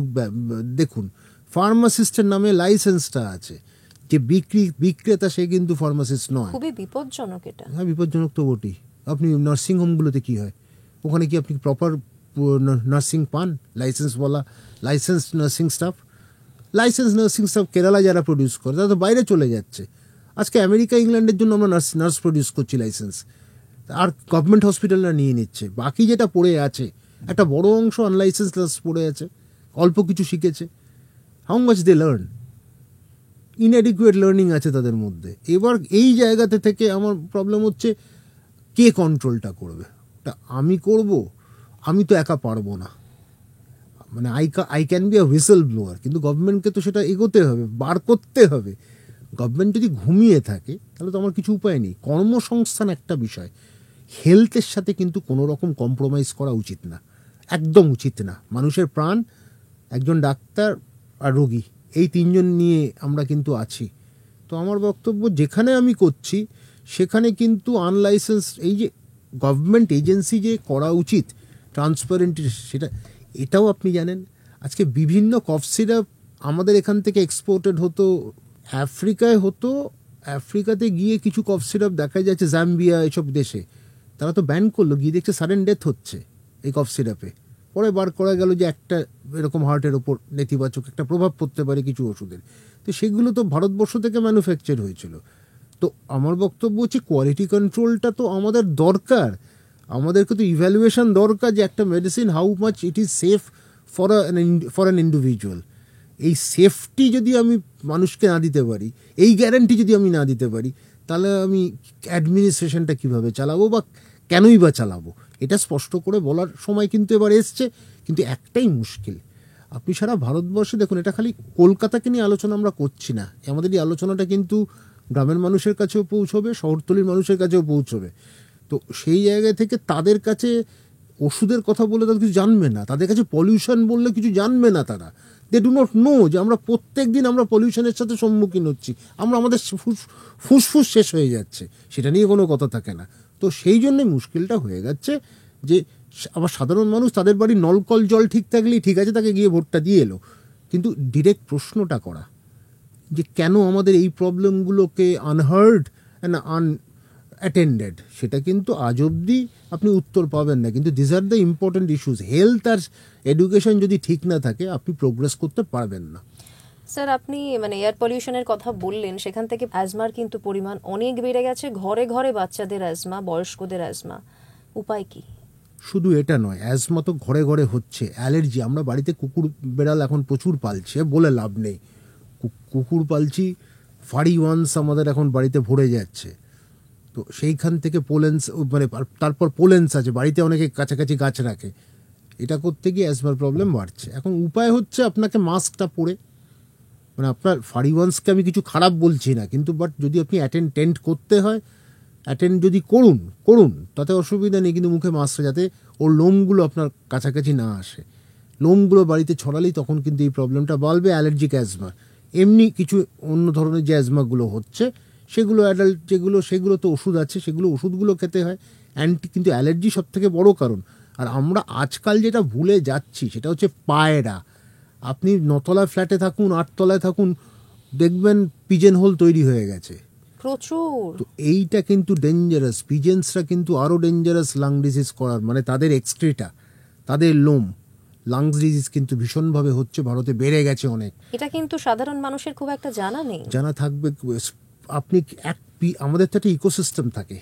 দেখুন, ফার্মাসিস্টের নামে লাইসেন্সটা আছে, যে বিক্রেতা সে কিন্তু ফার্মাসিস্ট নয়। খুবই বিপজ্জনক এটা। হ্যাঁ, বিপজ্জনক তো বটেই। আপনি নার্সিংহোমগুলোতে কী হয়, ওখানে কি আপনি প্রপার নার্সিং পান? লাইসেন্স নার্সিং স্টাফ কেরালা যারা প্রডিউস করে, তারা তো বাইরে চলে যাচ্ছে। আজকে আমেরিকা ইংল্যান্ডের জন্য আমরা নার্স প্রডিউস করছি লাইসেন্স, আর গভর্নমেন্ট হসপিটালরা নিয়ে নিচ্ছে। বাকি যেটা পড়ে আছে, একটা বড় অংশ আনলাইসেন্স নার্স পড়ে আছে, অল্প কিছু শিখেছে। How much they learn? Inadequate learning আছে তাদের মধ্যে। এবার এই জায়গাতে থেকে আমার প্রবলেম হচ্ছে, কে কন্ট্রোলটা করবে? ওটা আমি করব? আমি তো একা পারবো না। I can be a whistle blower, কিন্তু গভর্নমেন্টকে তো সেটা এগোতে হবে, বার করতে হবে। গভর্নমেন্ট যদি ঘুমিয়ে থাকে তাহলে তো আমার কিছু উপায় নেই। কর্মসংস্থান একটা বিষয়, হেলথের সাথে কিন্তু কোনো রকম কম্প্রোমাইজ করা উচিত না, একদম উচিত না। মানুষের প্রাণ, একজন ডাক্তার আর রোগী, এই 3 জন নিয়ে আমরা কিন্তু আছি। তো আমার বক্তব্য, যেখানে আমি করছি সেখানে কিন্তু আনলাইসেন্স, এই যে গভর্নমেন্ট এজেন্সি যে করা উচিত ট্রান্সপারেন্ট, এটাও আপনি জানেন। আজকে বিভিন্ন কফ সিরাপ আমাদের এখান থেকে এক্সপোর্টেড হতো, আফ্রিকায় হতো, আফ্রিকাতে গিয়ে কিছু কফ সিরাপ দেখা যাচ্ছে জাম্বিয়া এসব দেশে, তারা তো ব্যান করলো, গিয়ে দেখছে সাডেন ডেথ হচ্ছে এই কফ সিরাপে। পরে বার করা গেল যে একটা এরকম হার্টের ওপর নেতিবাচক একটা প্রভাব পড়তে পারে কিছু ওষুধের। তো সেগুলো তো ভারতবর্ষ থেকে ম্যানুফ্যাকচার হয়েছিল। তো আমার বক্তব্য হচ্ছে কোয়ালিটি কন্ট্রোলটা তো আমাদের দরকার, আমাদেরকে তো ইভ্যালুয়েশন দরকার যে একটা medicine how much it is safe for an individual. এই সেফটি যদি আমি মানুষকে না দিতে পারি, এই গ্যারান্টি যদি আমি না দিতে পারি, তাহলে আমি অ্যাডমিনিস্ট্রেশনটা কীভাবে চালাবো বা কেনই বা চালাবো, এটা স্পষ্ট করে বলার সময় কিন্তু এবার এসছে। কিন্তু একটাই মুশকিল, আপনি সারা ভারতবর্ষে দেখুন, এটা খালি কলকাতাকে নিয়ে আলোচনা আমরা করছি না, আমাদের এই আলোচনাটা কিন্তু গ্রামের মানুষের কাছেও পৌঁছবে, শহরতলির মানুষের কাছেও পৌঁছবে। তো সেই জায়গা থেকে তাদের কাছে ওষুধের কথা বলে তারা কিছু জানবে না, তাদের কাছে পলিউশন বললে কিছু জানবে না, তারা দে ডু নট নো যে আমরা প্রত্যেক দিন আমরা পলিউশনের সাথে সম্মুখীন হচ্ছি, আমাদের ফুসফুস শেষ হয়ে যাচ্ছে, সেটা নিয়ে কোনো কথা থাকে না। তো সেই জন্যে মুশকিলটা হয়ে যাচ্ছে যে আবার সাধারণ মানুষ তাদের বাড়ির নলকল জল ঠিক থাকলেই ঠিক আছে, তাকে গিয়ে ভোটটা দিয়ে এলো, কিন্তু ডিরেক্ট প্রশ্নটা করা যে কেন আমাদের এই প্রবলেমগুলোকে আনহার্ড অ্যান্ড অ্যাটেন্ডেড, সেটা কিন্তু আজ অবধি আপনি উত্তর পাবেন না। কিন্তু this are the important issues. Health আর এডুকেশন যদি ঠিক না থাকে আপনি প্রোগ্রেস করতে পারবেন না। স্যার, আপনি এয়ার পলিউশনের কথা বললেন, সেখান থেকে অ্যাজমার কিন্তু পরিমাণ অনেক বেড়ে গেছে, ঘরে ঘরে বাচ্চাদের অ্যাজমা, বয়স্কদের অ্যাজমা, উপায় কি? শুধু এটা নয়, অ্যাজমা তো ঘরে ঘরে হচ্ছে, অ্যালার্জি, আমরা বাড়িতে কুকুর বেড়াল এখন প্রচুর পালছে, বলে লাভ নেই, কুকুর পালছি, ফাড়ি ওয়ান্স আমাদের এখন বাড়িতে ভরে যাচ্ছে। তো সেইখান থেকে পোলেন্স, তারপর পোলেন্স আছে, বাড়িতে অনেকে কাছাকাছি গাছ রাখে, এটা করতে গিয়ে অ্যাজমার প্রবলেম বাড়ছে। এখন উপায় হচ্ছে আপনাকে মাস্কটা পরে, আপনার ফাড়ি ওয়ান্সকে আমি কিছু খারাপ বলছি না, কিন্তু বাট যদি আপনি টেন্ট করতে হয়, অ্যাটেন্ড যদি করুন তাতে অসুবিধা নেই, কিন্তু মুখে মাস্ক, যাতে ওর লোমগুলো আপনার কাছাকাছি না আসে। লোমগুলো বাড়িতে ছড়ালেই তখন কিন্তু এই প্রবলেমটা বাড়বে, অ্যালার্জিক অ্যাজমা। এমনি কিছু অন্য ধরনের যে অ্যাজমাগুলো হচ্ছে সেগুলো অ্যাডাল্ট সেগুলো তো ওষুধ আছে, ওষুধগুলো খেতে হয় কিন্তু অ্যালার্জি সব থেকে বড় কারণ। আর আমরা আজকাল যেটা ভুলে যাচ্ছি সেটা হচ্ছে পায়রা। আপনি 9তলায় ফ্ল্যাটে থাকুন, 8তলায় থাকুন, দেখবেন পিজেন হোল তৈরি হয়ে গেছে প্রচুর। তো এইটা কিন্তু ডেঞ্জারাস, পিজেন্সরা কিন্তু আরও ডেঞ্জারাস লাং ডিজিজ করার, তাদের এক্সক্রিটা, তাদের লোম, লাংস ডিজিজ কিন্তু ভীষণভাবে হচ্ছে, ভারতে বেড়ে গেছে অনেক। এটা কিন্তু সাধারণ মানুষের খুব একটা জানা নেই। জানা থাকবে, আপনি আমাদের তো একটা ইকোসিস্টেম থাকে,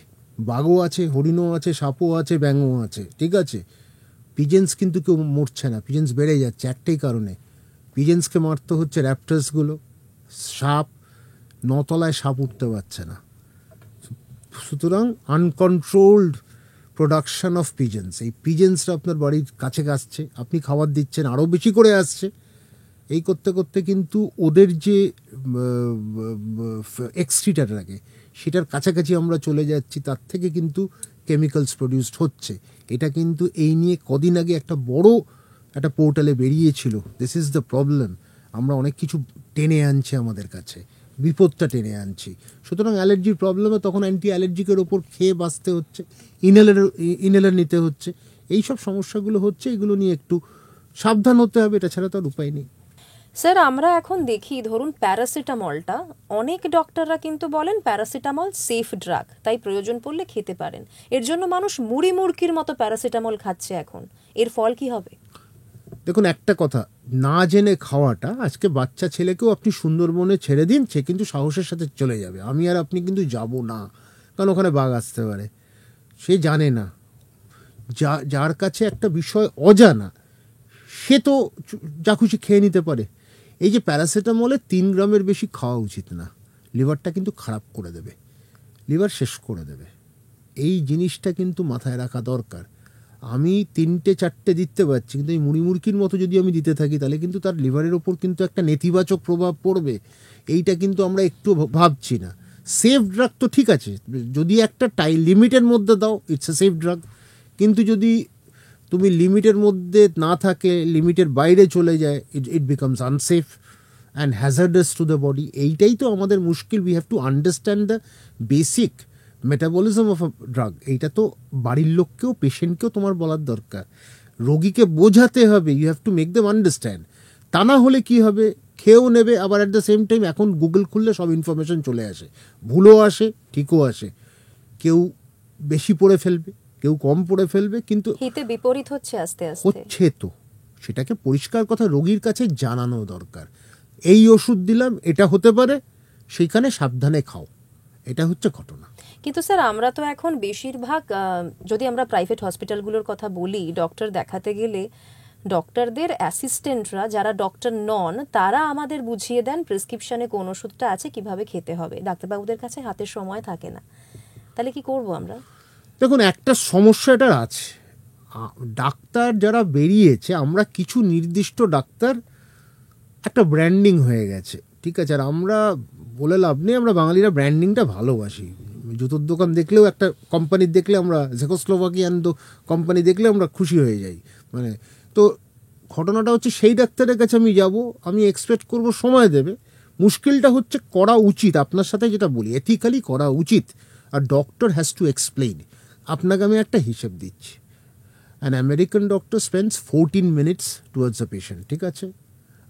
বাঘও আছে, হরিণও আছে, সাপও আছে, ব্যাঙও আছে, ঠিক আছে। পিজেন্স কিন্তু কেউ মরছে না, পিজেন্স বেড়ে যাচ্ছে একটাই কারণে, পিজেন্সকে মারতে হচ্ছে র্যাপটার্সগুলো, সাপ, 9তলায় সাপ উঠতে পারছে না। সুতরাং আনকন্ট্রোলড প্রোডাকশন অফ পিজেন্স, এই পিজেন্সরা আপনার বাড়ির কাছে আসছে, আপনি খাবার দিচ্ছেন আরও বেশি করে আসছে, এই করতে করতে কিন্তু ওদের যে এক্সক্রিটা থাকে সেটার কাছাকাছি আমরা চলে যাচ্ছি, তার থেকে কিন্তু কেমিক্যালস প্রডিউসড হচ্ছে। এটা কিন্তু এই নিয়ে কদিন আগে একটা বড় একটা পোর্টালে বেরিয়েছিল, দিস ইজ দ্য প্রবলেম। আমরা অনেক কিছু টেনে আনছি আমাদের কাছে, বিপদটা টেনে আনছি। সুতরাং অ্যালার্জির প্রবলেমে তখন অ্যান্টি অ্যালার্জিকের ওপর খেয়ে বাঁচতে হচ্ছে, ইনহেলার নিতে হচ্ছে, এইসব সমস্যাগুলো হচ্ছে, এগুলো নিয়ে একটু সাবধান হতে হবে, এটা ছাড়া তো আর উপায় নেই। স্যার, আমরা এখন দেখি, ধরুন প্যারাসিটামলটা, অনেক ডক্টররা কিন্তু বলেন প্যারাসিটামল সেফ ড্রাগ, তাই প্রয়োজন পড়লে খেতে পারেন। এর জন্য মানুষ মুড়ি মুড়কির মতো প্যারাসিটামল খাচ্ছে এখন, এর ফল কি হবে? দেখুন, একটা কথা, না জেনে খাওয়াটা, আজকে বাচ্চা ছেলেকেও আপনি সুন্দরবনে ছেড়ে দিন, সে কিন্তু সাহসের সাথে চলে যাবে, আমি আর আপনি কিন্তু যাব না, কারণ ওখানে বাঘ আসতে পারে, সে জানে না। যার কাছে একটা বিষয় অজানা, সে তো যা খুশি খেয়ে নিতে পারে। এই যে প্যারাসিটামলে 3 গ্রামের বেশি খাওয়া উচিত না, লিভারটা কিন্তু খারাপ করে দেবে, লিভার শেষ করে দেবে, এই জিনিসটা কিন্তু মাথায় রাখা দরকার। আমি 3-4টে দিতে পারছি, কিন্তু এই মুড়িমুড়কির মতো যদি আমি দিতে থাকি, তাহলে কিন্তু তার লিভারের ওপর কিন্তু একটা নেতিবাচক প্রভাব পড়বে, এইটা কিন্তু আমরা একটু ভাবছি না। সেফ ড্রাগ তো ঠিক আছে, যদি একটা লিমিটের মধ্যে দাও, ইটস এ সেফ ড্রাগ, কিন্তু যদি তুমি লিমিটের মধ্যে না থাকে, লিমিটের বাইরে চলে যায়, it becomes unsafe and hazardous to the body. এইটাই তো আমাদের মুশকিল। We have to understand the basic metabolism of a drug. এইটা তো বাড়ির লোককেও, পেশেন্টকেও তোমার বলার দরকার, রোগীকে বোঝাতে হবে, you have to make them understand. তা না হলে কি হবে, খেয়েও নেবে, আবার অ্যাট দ্য সেম টাইম এখন গুগল খুললে সব ইনফরমেশন চলে আসে, ভুলও আসে ঠিকও আসে, কেউ বেশি পড়ে ফেলবে, কেউ কম পড়ে ফেলবে, কিন্তু হিতে বিপরীত হচ্ছে আস্তে আস্তে। হচ্ছে তো সেটাকে পরিষ্কার কথা রোগীর কাছে জানানো দরকার। এই ওষুধ দিলাম, এটা হতে পারে, সেইখানে সাবধানে খাও, এটা হচ্ছে ঘটনা। কিন্তু স্যার আমরা তো এখন বেশিরভাগ যদি আমরা প্রাইভেট হসপিটালগুলোর কথা বলি, ডক্টর দেখাতে গেলে ডক্টরদের অ্যাসিস্ট্যান্টরা যারা ডক্টর নন তারা আমাদের বুঝিয়ে দেন প্রেসক্রিপশনে কোন ওষুধটা আছে, কিভাবে খেতে হবে। ডাক্তারবাবুদের কাছে হাতে সময় থাকে না, তাহলে কি করব আমরা? দেখুন, একটা সমস্যা এটার আছে, ডাক্তার যারা বেরিয়েছে, আমরা কিছু নির্দিষ্ট ডাক্তার একটা ব্র্যান্ডিং হয়ে গেছে, ঠিক আছে, আর আমরা বলে লাভ নেই, আমরা বাঙালিরা ব্র্যান্ডিংটা ভালোবাসি। জুতোর দোকান দেখলেও, একটা কোম্পানির দেখলে আমরা, জেকোস্লোভাকিয়ান কোম্পানি দেখলে আমরা খুশি হয়ে যাই, মানে। তো ঘটনাটা হচ্ছে সেই ডাক্তারের কাছে আমি যাব, আমি এক্সপেক্ট করব সময় দেবে। মুশকিলটা হচ্ছে করা উচিত, আপনার সাথে যেটা বলি এথিক্যালি করা উচিত, আর ডক্টর হ্যাজ টু এক্সপ্লেইন। আপনাকে আমি একটা হিসেব দিচ্ছি, an American doctor spends 14 minutes towards the patient, ঠিক আছে,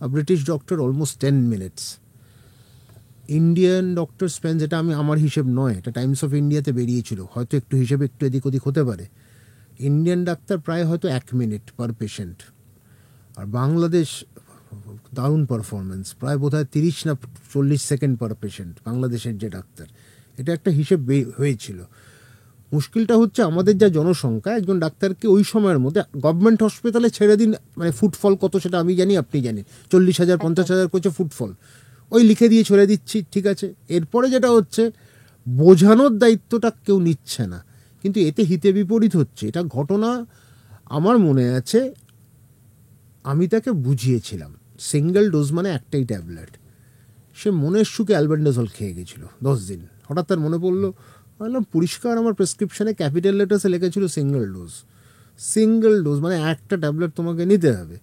a British doctor almost 10 minutes, Indian doctor spends, এটা আমি আমার হিসেব নয়, এটা টাইমস অফ ইন্ডিয়াতে বেরিয়েছিল, হয়তো একটু হিসেবে একটু এদিক ওদিক হতে পারে, ইন্ডিয়ান ডাক্তার প্রায় হয়তো 1 মিনিট পার পেশেন্ট। আর বাংলাদেশ দারুণ পারফরমেন্স, প্রায় বোধহয় 30 না 40 সেকেন্ড পার পেশেন্ট, বাংলাদেশের যে ডাক্তার, এটা একটা হিসেব হয়েছিল। মুশকিলটা হচ্ছে আমাদের যা জনসংখ্যা, একজন ডাক্তারকে ওই সময়ের মধ্যে গভর্নমেন্ট হসপিটালে ছেড়ে দিন, মানে ফুটফল কত সেটা আমি জানি, আপনি জানেন, 40,000 50,000 করছে ফুটফল, ওই লিখে দিয়ে ছেড়ে দিচ্ছি, ঠিক আছে। এরপরে যেটা হচ্ছে, বোঝানোর দায়িত্বটা কেউ নিচ্ছে না, কিন্তু এতে হিতে বিপরীত হচ্ছে। এটা ঘটনা আমার মনে আছে, আমি তাকে বুঝিয়েছিলাম সিঙ্গেল ডোজ মানে একটাই ট্যাবলেট, সে মনের সুখে অ্যালবেন্ডাজল খেয়ে গেছিল 10 দিন, হঠাৎ তার মনে পড়লো, বললাম পরিষ্কার আমার প্রেসক্রিপশনে ক্যাপিটাল লেটার্সে লেখেছিল সিঙ্গেল ডোজ, সিঙ্গেল ডোজ মানে একটা ট্যাবলেট তোমাকে নিতে হবে।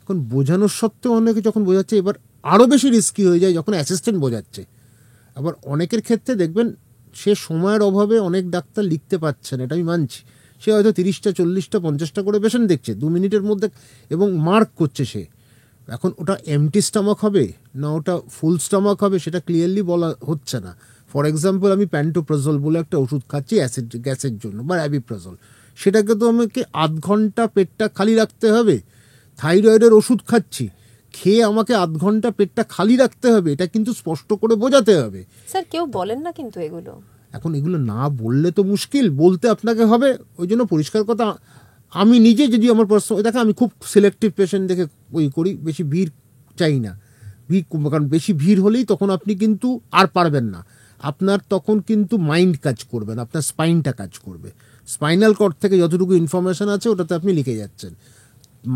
এখন বোঝানোর সত্ত্বেও অনেকে যখন বোঝাচ্ছে, এবার আরও বেশি রিস্কি হয়ে যায় যখন অ্যাসিস্ট্যান্ট বোঝাচ্ছে। আবার অনেকের ক্ষেত্রে দেখবেন সে সময়ের অভাবে অনেক ডাক্তার লিখতে পারছেন, এটা আমি মানছি, সে হয়তো 30টা 40টা 50টা করে পেশেন্ট দেখছে 2 মিনিটের মধ্যে এবং মার্ক করছে সে। এখন ওটা এমটি স্টামাক হবে না ওটা ফুল স্টামাক হবে সেটা ক্লিয়ারলি বলা হচ্ছে না। ফর এক্সাম্পল, আমি প্যান্টোপ্রাজল বলে একটা ওষুধ খাচ্ছি অ্যাসিড গ্যাসের জন্য, বা অ্যাবিপ্রাজল, সেটাকে তো আমাকে আধ ঘন্টা পেটটা খালি রাখতে হবে। থাইরয়েডের ওষুধ খাচ্ছি, খেয়ে আমাকে আধ ঘন্টা পেটটা খালি রাখতে হবে, এটা কিন্তু স্পষ্ট করে বোঝাতে হবে। স্যার কেউ বলেন না কিন্তু এগুলো। এখন এগুলো না বললে তো মুশকিল, বলতে আপনাকে হবে। ওই জন্য পরিষ্কার কথা, আমি নিজে যদি আমার পার্সোনাল দেখে, আমি খুব সিলেক্টিভ পেশেন্ট দেখে ওই করি, বেশি ভিড় চাই না, কারণ বেশি ভিড় হলেই তখন আপনি কিন্তু আর পারবেন না, আপনার তখন কিন্তু মাইন্ড কাজ করবে না, আপনার স্পাইনটা কাজ করবে। স্পাইনাল কর্ড থেকে যতটুকু ইনফরমেশন আছে ওটাতে আপনি লিখে যাচ্ছেন,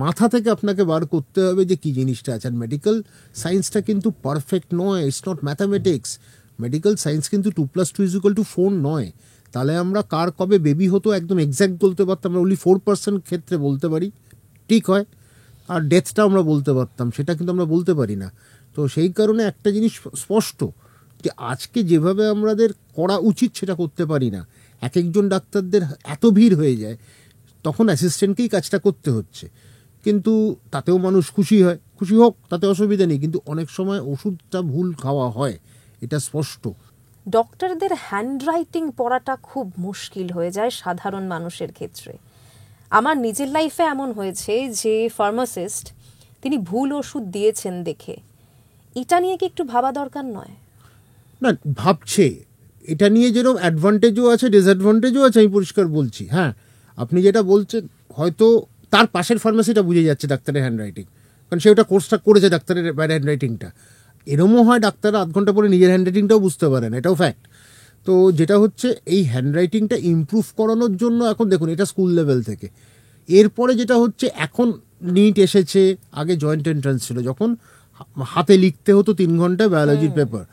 মাথা থেকে আপনাকে বার করতে হবে যে কী জিনিসটা আছে। আর মেডিকেল সায়েন্সটা কিন্তু পারফেক্ট নয়, it's not mathematics. Medical science কিন্তু 2+2 = 4 নয়, তাহলে আমরা কার কবে বেবি হতো একদম এক্স্যাক্ট বলতে পারতাম, আমরা only 4% ক্ষেত্রে বলতে পারি, ঠিক হয়, আর ডেথটা আমরা বলতে পারতাম, সেটা কিন্তু আমরা বলতে পারি না। তো সেই কারণে একটা জিনিস স্পষ্ট, যে আজকে যেভাবে আমাদের করা উচিত সেটা করতে পারি না। এক একজন ডাক্তারদের এত ভিড় হয়ে যায়, তখন অ্যাসিস্ট্যান্টকেই কাজটা করতে হচ্ছে, কিন্তু তাতেও মানুষ খুশি হয়, খুশি হোক, তাতে অসুবিধা নেই, কিন্তু অনেক সময় ওষুধটা ভুল খাওয়া হয়, এটা স্পষ্ট। ডক্টরদের হ্যান্ডরাইটিং পড়াটা খুব মুশকিল হয়ে যায় সাধারণ মানুষের ক্ষেত্রে। আমার নিজের লাইফে এমন হয়েছে যে ফার্মাসিস্ট তিনি ভুল ওষুধ দিয়েছেন দেখে, এটা নিয়ে কি একটু ভাবা দরকার নয়? না, ভাবছে, এটা নিয়ে যেরকম অ্যাডভান্টেজও আছে ডিসঅ্যাডভান্টেজও আছে, আমি পরিষ্কার বলছি। হ্যাঁ, আপনি যেটা বলছেন, হয়তো তার পাশের ফার্মাসিটা বুঝে যাচ্ছে ডাক্তারের হ্যান্ডরাইটিং, কারণ সে ওটা কোর্সটা করেছে ডাক্তারের হ্যান্ডরাইটিংটা। এরমও হয় ডাক্তাররা আধ ঘন্টা পরে নিজের হ্যান্ডরাইটিংটাও বুঝতে পারেন, এটাও ফ্যাক্ট। তো যেটা হচ্ছে, এই হ্যান্ডরাইটিংটা ইমপ্রুভ করানোর জন্য এখন দেখুন এটা স্কুল লেভেল থেকে, এরপরে যেটা হচ্ছে এখন নিট এসেছে, আগে জয়েন্ট এন্ট্রান্স ছিল, যখন হাতে লিখতে হতো 3 ঘন্টা বায়োলজির পেপার,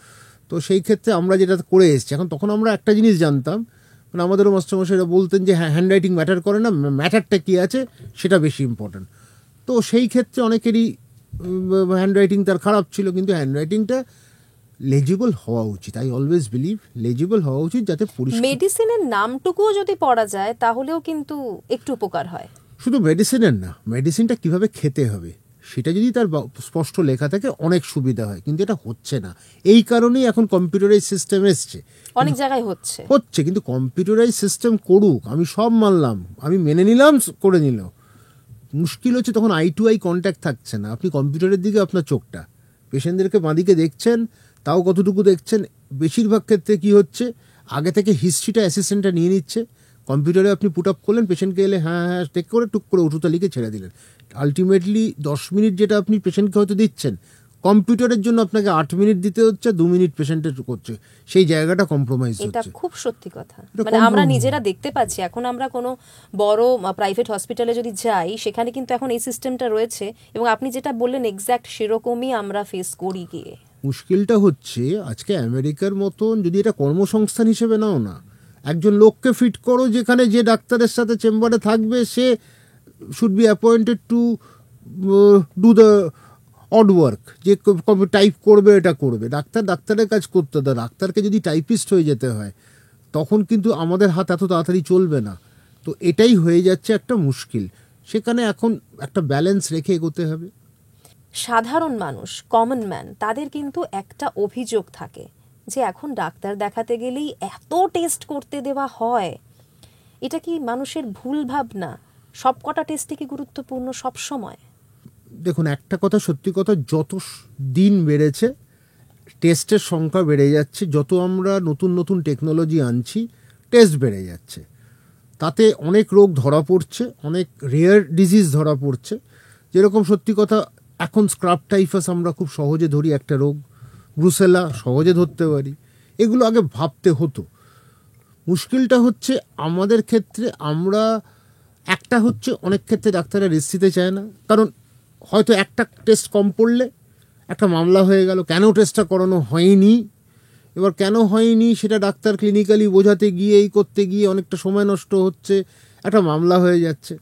তো সেই ক্ষেত্রে আমরা যেটা করে এসেছি এখন, তখন আমরা একটা জিনিস জানতাম, মানে আমাদেরও মাস্টারমশাইরা বলতেন যে হ্যাঁ, হ্যান্ডরাইটিং ম্যাটার করে না, ম্যাটারটা কী আছে সেটা বেশি ইম্পর্ট্যান্ট। তো সেই ক্ষেত্রে অনেকেরই হ্যান্ডরাইটিং তার খারাপ ছিল, কিন্তু হ্যান্ডরাইটিংটা লেজিবল হওয়া উচিত, আই অলওয়েজ বিলিভ লেজিবল হওয়া উচিত, যাতে মেডিসিনের নামটুকুও যদি পড়া যায় তাহলেও কিন্তু একটু উপকার হয়। শুধু মেডিসিনের না, মেডিসিনটা কিভাবে খেতে হবে সেটা যদি তার স্পষ্ট লেখা থাকে অনেক সুবিধা হয়, কিন্তু এটা হচ্ছে না। এই কারণেই এখন কম্পিউটারাইজ সিস্টেম এসছে, অনেক জায়গায় হচ্ছে। কিন্তু কম্পিউটারাইজ সিস্টেম করুক, আমি সব মানলাম, আমি মেনে নিলাম, করে নিল। মুশকিল হচ্ছে তখন আই টু আই কন্ট্যাক্ট থাকছে না। আপনি কম্পিউটারের দিকে আপনার চোখটা, পেশেন্টদেরকে বাঁদিকে দেখছেন, তাও কতটুকু দেখছেন। বেশিরভাগ ক্ষেত্রে কি হচ্ছে, আগে থেকে হিস্ট্রিটা অ্যাসিস্ট্যান্টটা নিয়ে নিচ্ছে, কম্পিউটারে আপনি পুট আপ করলেন, পেশেন্টকে এলে হ্যাঁ হ্যাঁ টেক করে টুক করে ওষুধটা লিখে ছেড়ে দিলেন। আলটিমেটলি 10 মিনিট যেটা আপনি পেশেন্টকে হয়তো দিচ্ছেন, কম্পিউটারের জন্য আপনাকে 8 মিনিট দিতে হচ্ছে, 2 মিনিট পেশেন্টের করছে, সেই জায়গাটা কম্প্রোমাইজ এটা হচ্ছে। খুব সত্যি কথা। মানে আমরা নিজেরা দেখতে পাচ্ছি, এখন আমরা কোনো বড় প্রাইভেট হসপিটালে যদি যাই, সেখানে কিন্তু এখন এই সিস্টেমটা রয়েছে, এবং আপনি যেটা বললেন এক্স্যাক্ট সেরকমই আমরা ফেস করি গিয়ে। মুশকিলটা হচ্ছে আজকে আমেরিকার মতন যদি এটা কর্মসংস্থান হিসেবে নাও না, একজন লোককে ফিট করো যেখানে যে ডাক্তারের সাথে চেম্বারে থাকবে সে should be appointed to do the odd work, যে টাইপ করবে, এটা করবে। ডাক্তারের কাজ করতে দেয়। ডাক্তারকে যদি টাইপিস্ট হয়ে যেতে হয়, তখন কিন্তু আমাদের হাত এত তাড়াতাড়ি চলবে না। তো এটাই হয়ে যাচ্ছে একটা মুশকিল। সেখানে এখন একটা ব্যালেন্স রেখে এগোতে হবে। সাধারণ মানুষ, কমন ম্যান, তাদের কিন্তু একটা অভিযোগ থাকে যে এখন ডাক্তার দেখাতে গেলেই এত টেস্ট করতে দেওয়া হয়। এটা কি মানুষের ভুল ভাবনা? সব কটা টেস্টই কি গুরুত্বপূর্ণ সব সময়? দেখুন, একটা কথা সত্যি কথা, যত দিন বেড়েছে টেস্টের সংখ্যা বেড়ে যাচ্ছে, যত আমরা নতুন নতুন টেকনোলজি আনছি টেস্ট বেড়ে যাচ্ছে, তাতে অনেক রোগ ধরা পড়ছে, অনেক রেয়ার ডিজিজ ধরা পড়ছে। যেরকম সত্যি কথা, এখন স্ক্রাব টাইফাস আমরা খুব সহজে ধরি একটা রোগ, ব্রুসেলা সহজে ধরতে পারি, এগুলো আগে ভাবতে হতো। মুশকিলটা হচ্ছে আমাদের ক্ষেত্রে, আমরা একটা হচ্ছে অনেক ক্ষেত্রে ডাক্তাররা রিস্ক দিতে চায় না, কারণ হয়তো একটা টেস্ট কম পড়লে একটা মামলা হয়ে গেল, কেন টেস্টটা করানো হয়নি। এবার কেন হয়নি সেটা ডাক্তার ক্লিনিক্যালি বোঝাতে গিয়ে, এই করতে গিয়ে অনেকটা সময় নষ্ট হচ্ছে, একটা মামলা হয়ে যাচ্ছে।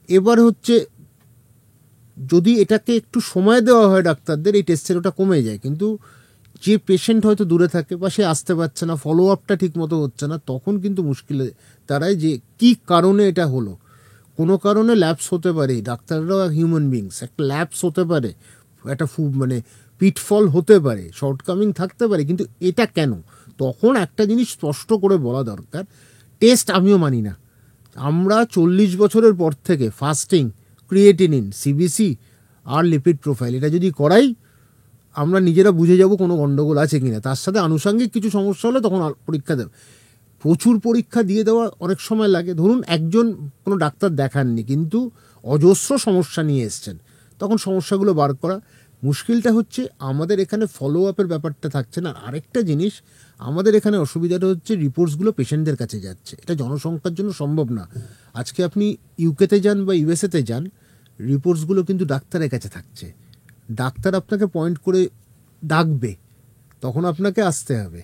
এবার হচ্ছে যদি এটাকে একটু সময় দেওয়া হয় ডাক্তারদের, এই টেস্টের ওটা কমে যায়। কিন্তু যে পেশেন্ট হয়তো দূরে থাকে বা সে আসতে পারছে না, ফলো আপটা ঠিক মতো হচ্ছে না, তখন কিন্তু মুশকিলে দাঁড়ায় যে কী কারণে এটা হলো। কোনো কারণে ল্যাপস হতে পারে, ডাক্তাররাও হিউম্যান বিংস, একটা ল্যাপস হতে পারে, একটা মানে পিটফল হতে পারে, শর্টকামিং থাকতে পারে, কিন্তু এটা কেন? তখন একটা জিনিস স্পষ্ট করে বলা দরকার, টেস্ট আমিও মানি না। আমরা 40 বছরের পর থেকে ফাস্টিং, ক্রিয়েটিনিন, সিবিসি আর লিপিড প্রোফাইল এটা যদি করাই, আমরা নিজেরা বুঝে যাব কোনো গণ্ডগোল আছে কিনা। তার সাথে আনুষঙ্গিক কিছু সমস্যা হলে তখন পরীক্ষা দেবে। প্রচুর পরীক্ষা দিয়ে দেওয়া অনেক সময় লাগে। ধরুন একজন কোনো ডাক্তার দেখাননি, কিন্তু অজস্র সমস্যা নিয়ে এসছেন, তখন সমস্যাগুলো বার করা। মুশকিলটা হচ্ছে আমাদের এখানে ফলো আপের ব্যাপারটা থাকছে না। আরেকটা জিনিস আমাদের এখানে অসুবিধাটা হচ্ছে, রিপোর্টসগুলো পেশেন্টদের কাছে যাচ্ছে, এটা জনসংখ্যার জন্য সম্ভব না। আজকে আপনি ইউকেতে যান বা ইউএসএতে যান, রিপোর্টসগুলো কিন্তু ডাক্তারের কাছে থাকছে। ডাক্তার আপনাকে পয়েন্ট করে ডাকবে, তখন আপনাকে আসতে হবে।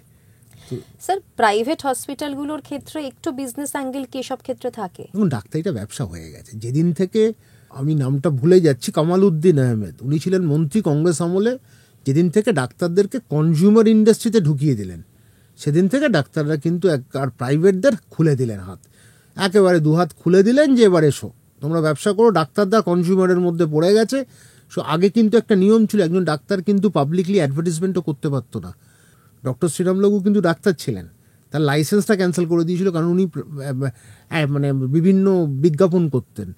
স্যার, প্রাইভেট হসপিটালগুলোর ক্ষেত্রে একটু বিজনেস অ্যাঙ্গেল কি সব ক্ষেত্রে থাকে? এবং ডাক্তারিটা ব্যবসা হয়ে গেছে। যেদিন থেকে, আমি নামটা ভুলে যাচ্ছি, কামাল উদ্দিন আহমেদ, উনি ছিলেন মন্ত্রী কংগ্রেস আমলে, যেদিন থেকে ডাক্তারদেরকে কনজিউমার ইন্ডাস্ট্রিতে ঢুকিয়ে দিলেন, সেদিন থেকে ডাক্তাররা কিন্তু আর প্রাইভেটদের খুলে দিলেন হাত, একেবারে দুহাত খুলে দিলেন যে এবার এসো তোমরা ব্যবসা করো। ডাক্তাররা কনজিউমারের মধ্যে পড়ে গেছে। সো আগে কিন্তু একটা নিয়ম ছিল, একজন ডাক্তার কিন্তু পাবলিকলি অ্যাডভার্টিসমেন্টও করতে পারতো না। ডক্টর শ্রীরাম লাগু কিন্তু ডাক্তার ছিলেন, তার লাইসেন্সটা ক্যান্সেল করে দিয়েছিল, কারণ উনি মানে বিভিন্ন বিজ্ঞাপন করতেন,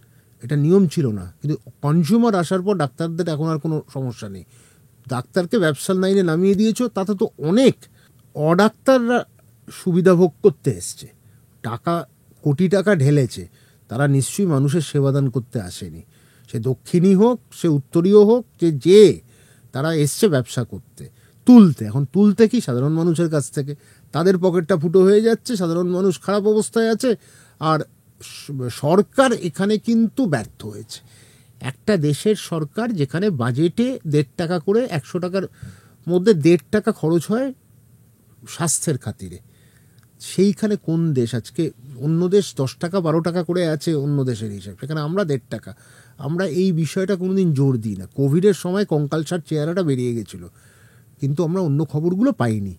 এটা নিয়ম ছিল না। কিন্তু কনজিউমার আসার পর ডাক্তারদের এখন আর কোনো সমস্যা নেই। ডাক্তারকে ব্যবসার লাইনে নামিয়ে দিয়েছো, তাতে তো অনেক অডাক্তাররা সুবিধা ভোগ করতে এসছে, টাকা কোটি টাকা ঢেলেছে, তারা নিশ্চয়ই মানুষের সেবাদান করতে আসেনি। সে দক্ষিণী হোক, সে উত্তরীয় হোক, যে তারা এসছে ব্যবসা করতে, তুলতে। এখন তুলতে কি সাধারণ মানুষের কাছ থেকে, তাদের পকেটটা ফুটো হয়ে যাচ্ছে, সাধারণ মানুষ খারাপ অবস্থায় আছে। আর সরকার এখানে কিন্তু ব্যর্থ হয়েছে। একটা দেশের সরকার যেখানে বাজেটে 1.5 টাকা করে, 100 টাকার মধ্যে 1.5 টাকা খরচ হয় স্বাস্থ্যের খাতিরে, সেইখানে কোন দেশ আজকে? অন্য দেশ 10 টাকা 12 টাকা করে আছে অন্য দেশের হিসাব, সেখানে আমরা 1.5 টাকা। আমরা এই বিষয়টা কোনোদিন জোর দিই না। কোভিডের সময় কঙ্কালসার চেহারাটা বেরিয়ে গেছিলো, কিন্তু আমরা অন্য খবরগুলো পাইনি।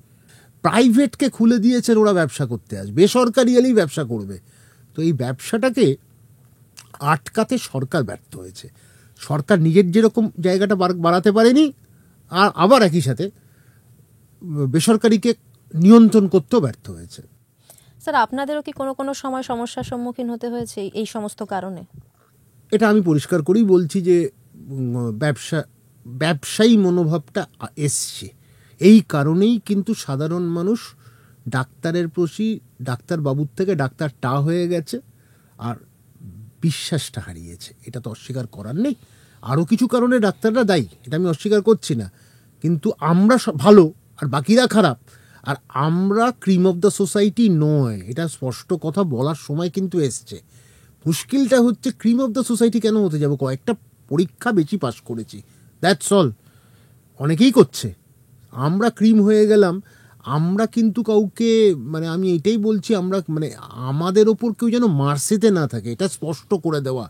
প্রাইভেটকে খুলে দিয়েছেন, ওরা ব্যবসা করতে আসবে, বেসরকারি এলেই ব্যবসা করবে। তো এই ব্যবসাটাকে আটকাতে সরকার ব্যর্থ হয়েছে। সরকার নিজের যেরকম জায়গাটা বাড়াতে পারেনি, আর আবার একই সাথে বেসরকারিকে নিয়ন্ত্রণ করতেও ব্যর্থ হয়েছে। স্যার, আপনাদেরও কি কোনো কোনো সময় সমস্যার সম্মুখীন হতে হয়েছে এই সমস্ত কারণে? এটা আমি পরিষ্কার করেই বলছি যে ব্যবসায়ী মনোভাবটা এসছে, এই কারণেই কিন্তু সাধারণ মানুষ ডাক্তারের প্রতি, ডাক্তারবাবুর থেকে ডাক্তারটা হয়ে গেছে আর বিশ্বাসটা হারিয়েছে। এটা তো অস্বীকার করার নেই। আরও কিছু কারণে ডাক্তাররা দায়ী, এটা আমি অস্বীকার করছি না, কিন্তু আমরা ভালো আর বাকিরা খারাপ, আর আমরা ক্রিম অফ দ্য সোসাইটি নয়, এটা স্পষ্ট কথা বলার সময় কিন্তু এসছে। মুশকিলটা হচ্ছে ক্রিম অফ দ্য সোসাইটি কেন হতে যাবো? কয়েকটা পরীক্ষা বেশি পাস করেছি, দ্যাটস অল। অনেকেই করছে, আমরা ক্রিম হয়ে গেলাম। আমরা কিন্তু কাউকে, মানে আমি এটাই বলছি, আমরা মানে আমাদের ওপর কেউ যেন মার্সিতে না থাকে, এটা স্পষ্ট করে দেওয়া।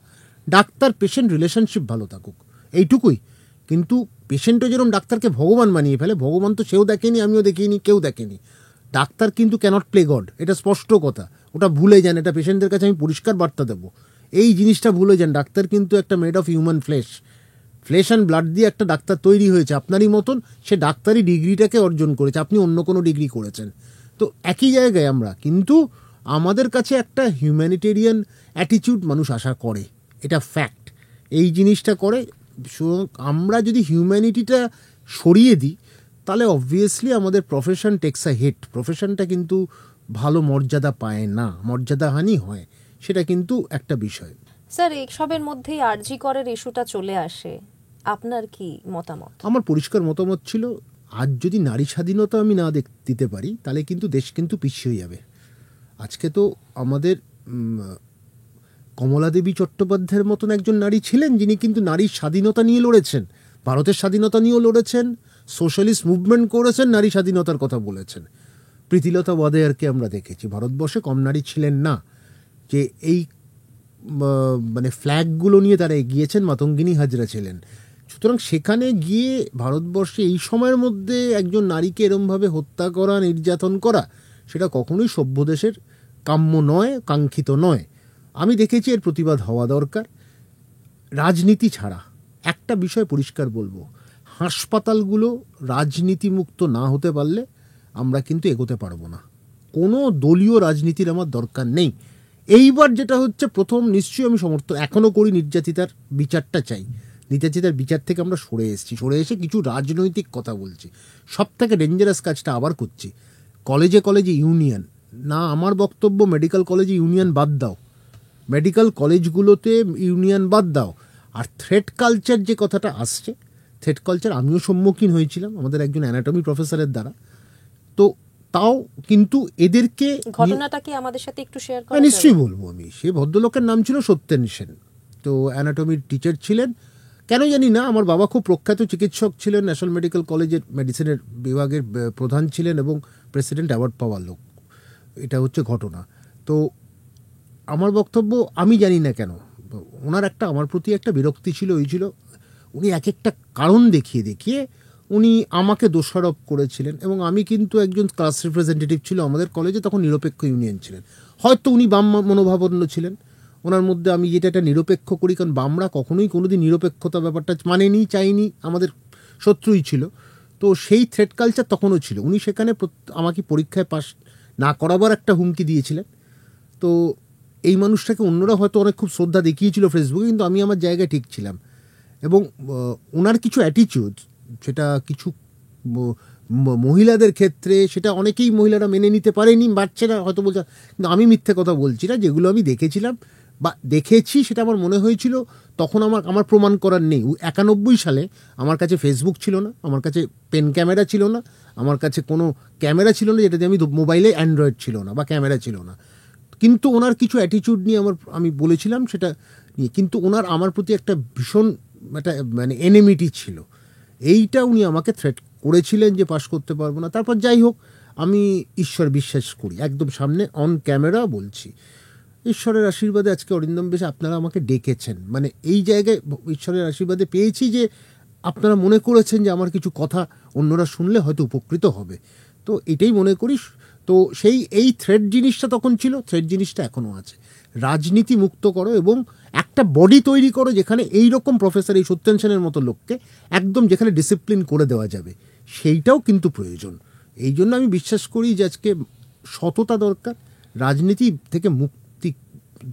ডাক্তার পেশেন্ট রিলেশনশিপ ভালো থাকুক, এইটুকুই। কিন্তু পেশেন্টও যেরকম ডাক্তারকে ভগবান বানিয়ে ফেলে, ভগবান তো সেও দেখেনি, আমিও দেখিনি, কেউ দেখেনি। ডাক্তার কিন্তু ক্যানট প্লে গড, এটা স্পষ্ট কথা। ওটা ভুলে যান, এটা পেশেন্টদের কাছে আমি পরিষ্কার বার্তা দেবো, এই জিনিসটা ভুলে যান। ডাক্তার কিন্তু একটা made of human flash and blood দিয়ে একটা ডাক্তার তৈরি হয়েছে, আপনারই মতন। সে ডাক্তারি ডিগ্রিটাকে অর্জন করেছে, আপনি অন্য কোনো ডিগ্রি করেছেন, তো একই জায়গায় আমরা। কিন্তু আমাদের কাছে একটা হিউম্যানিটেরিয়ান অ্যাটিটিউড মানুষ আশা করে, এটা ফ্যাক্ট। এই জিনিসটা করে। আমরা যদি হিউম্যানিটিটা সরিয়ে দিই, তাহলে অবভিয়াসলি আমাদের প্রফেশন টেক্স আ হিট। প্রফেশনটা কিন্তু ভালো মর্যাদা পায় না, মর্যাদাহানি হয়, সেটা কিন্তু একটা বিষয়। স্যার, এসবের মধ্যেই আরজি করের ইস্যুটা চলে আসে, আপনার কি মতামত? আমার পরিষ্কার মতামত ছিল, আজ যদি নারী স্বাধীনতা আমি না দিতে পারি, তাহলে কিন্তু দেশ কিন্তু পিছিয়ে যাবে। আজকে তো আমাদের কমলা দেবী চট্টোপাধ্যায়ের মতন একজন নারী ছিলেন, যিনি কিন্তু নারীর স্বাধীনতা নিয়ে লড়েছেন, ভারতের স্বাধীনতা নিয়েও লড়েছেন, সোশ্যালিস্ট মুভমেন্ট করেছেন, নারী স্বাধীনতার কথা বলেছেন। প্রীতিলতা ওয়াদেয়ারকে আমরা দেখেছি, ভারতবর্ষে কম নারী ছিলেন না যে এই মানে ফ্ল্যাগগুলো নিয়ে তারা এগিয়েছেন। মাতঙ্গিনী হাজরা ছিলেন। সুতরাং সেখানে গিয়ে ভারতবর্ষে এই সময়ের মধ্যে একজন নারীকে এরমভাবে হত্যা করা, নির্যাতন করা, সেটা কখনোই সভ্য দেশের কাম্য নয়, কাঙ্ক্ষিত নয়। আমি দেখেছি এর প্রতিবাদ হওয়া দরকার। রাজনীতি ছাড়া একটা বিষয় পরিষ্কার বলবো, হাসপাতালগুলো রাজনীতিমুক্ত না হতে পারলে আমরা কিন্তু এগোতে পারবো না। কোনো দলীয় রাজনীতির আমার দরকার নেই। এইবার যেটা হচ্ছে, প্রথম নিশ্চয়ই আমি সমর্থন এখনও করি, নির্যাতিতার বিচারটা চাই। নির্যাতিতার বিচার থেকে আমরা সরে এসে কিছু রাজনৈতিক কথা বলছি। সব থেকে ডেঞ্জারাস কাজটা আবার করছি, কলেজে কলেজে ইউনিয়ন। না, আমার বক্তব্য মেডিকেল কলেজে ইউনিয়ন বাদ দাও, মেডিকেল কলেজগুলোতে ইউনিয়ন বাদ দাও। আর থ্রেট কালচার যে কথাটা আসছে, থ্রেট কালচার আমিও সম্মুখীন হয়েছিলাম আমাদের একজন অ্যানাটমি প্রফেসরের দ্বারা। তো তাও কিন্তু এদেরকে, ঘটনাটা কি আমাদের সাথে একটু শেয়ার করা? নিশ্চয়ই বলবো আমি। সে ভদ্রলোকের নাম ছিল সত্যেন সেন, তো অ্যানাটমির টিচার ছিলেন। কেন জানি না, আমার বাবা খুব প্রখ্যাত চিকিৎসক ছিলেন, ন্যাশনাল মেডিকেল কলেজের মেডিসিনের বিভাগের প্রধান ছিলেন এবং প্রেসিডেন্ট অ্যাওয়ার্ড পাওয়ার লোক। এটা হচ্ছে ঘটনা। তো আমার বক্তব্য, আমি জানি না কেন ওনার একটা আমার প্রতি একটা বিরক্তি ছিল, ওই ছিল উনি এক একটা কারণ দেখিয়ে উনি আমাকে দোষারোপ করেছিলেন। এবং আমি কিন্তু একজন ক্লাস রিপ্রেজেন্টেটিভ ছিল আমাদের কলেজে, তখন নিরপেক্ষ ইউনিয়ন ছিলেন। হয়তো উনি বাম মনোভাবাপন্ন ছিলেন, ওনার মধ্যে আমি যেটা একটা নিরপেক্ষ করি, কারণ বামরা কখনোই কোনোদিন নিরপেক্ষতা ব্যাপারটা মানেনি, চাইনি, আমাদের শত্রুই ছিল। তো সেই থ্রেট কালচার তখনও ছিল। উনি সেখানে আমাকে পরীক্ষায় পাস না করাবার একটা হুমকি দিয়েছিলেন। তো এই মানুষটাকে অন্যরা হয়তো অনেক খুব শ্রদ্ধা দেখিয়েছিল ফেসবুকে, কিন্তু আমি আমার জায়গায় ঠিক ছিলাম। এবং ওনার কিছু অ্যাটিটিউড, সেটা কিছু মহিলাদের ক্ষেত্রে, সেটা অনেকেই মহিলারা মেনে নিতে পারেনি, বাচ্চারা হয়তো বলছে, কিন্তু আমি মিথ্যে কথা বলছি না। যেগুলো আমি দেখেছিলাম বা দেখেছি, সেটা আমার মনে হয়েছিল তখন। আমার প্রমাণ করার নেই। 91 সালে আমার কাছে ফেসবুক ছিল না, আমার কাছে পেন ক্যামেরা ছিল না, আমার কাছে কোনো ক্যামেরা ছিল না, যেটা দিয়ে আমি মোবাইলে অ্যান্ড্রয়েড ছিল না বা ক্যামেরা ছিল না। কিন্তু ওনার কিছু অ্যাটিটিউড নিয়ে আমি বলেছিলাম সেটা নিয়ে, কিন্তু ওনার আমার প্রতি একটা ভীষণ একটা মানে এনিমিটি ছিল। এইটা উনি আমাকে থ্রেট করেছিলেন যে পাশ করতে পারবো না। তারপর যাই হোক, আমি ঈশ্বর বিশ্বাস করি, একদম সামনে অন ক্যামেরা বলছি। ঈশ্বরের আশীর্বাদে আজকে অরিন্দম বেশ আপনারা আমাকে ডেকেছেন, মানে এই জায়গায় ঈশ্বরের আশীর্বাদে পেয়েছি যে আপনারা মনে করেছেন যে আমার কিছু কথা অন্যরা শুনলে হয়তো উপকৃত হবে। তো এটাই মনে করি। তো এই থ্রেড জিনিসটা তখন ছিল, থ্রেড জিনিসটা এখনও আছে। রাজনীতি মুক্ত করো এবং একটা বডি তৈরি করো যেখানে এই রকম প্রফেসর, এই সত্যেন সেনের মতো লোককে একদম যেখানে ডিসিপ্লিন করে দেওয়া যাবে, সেইটাও কিন্তু প্রয়োজন। এই জন্য আমি বিশ্বাস করি যে আজকে সততা দরকার, রাজনীতি থেকে মুক্তি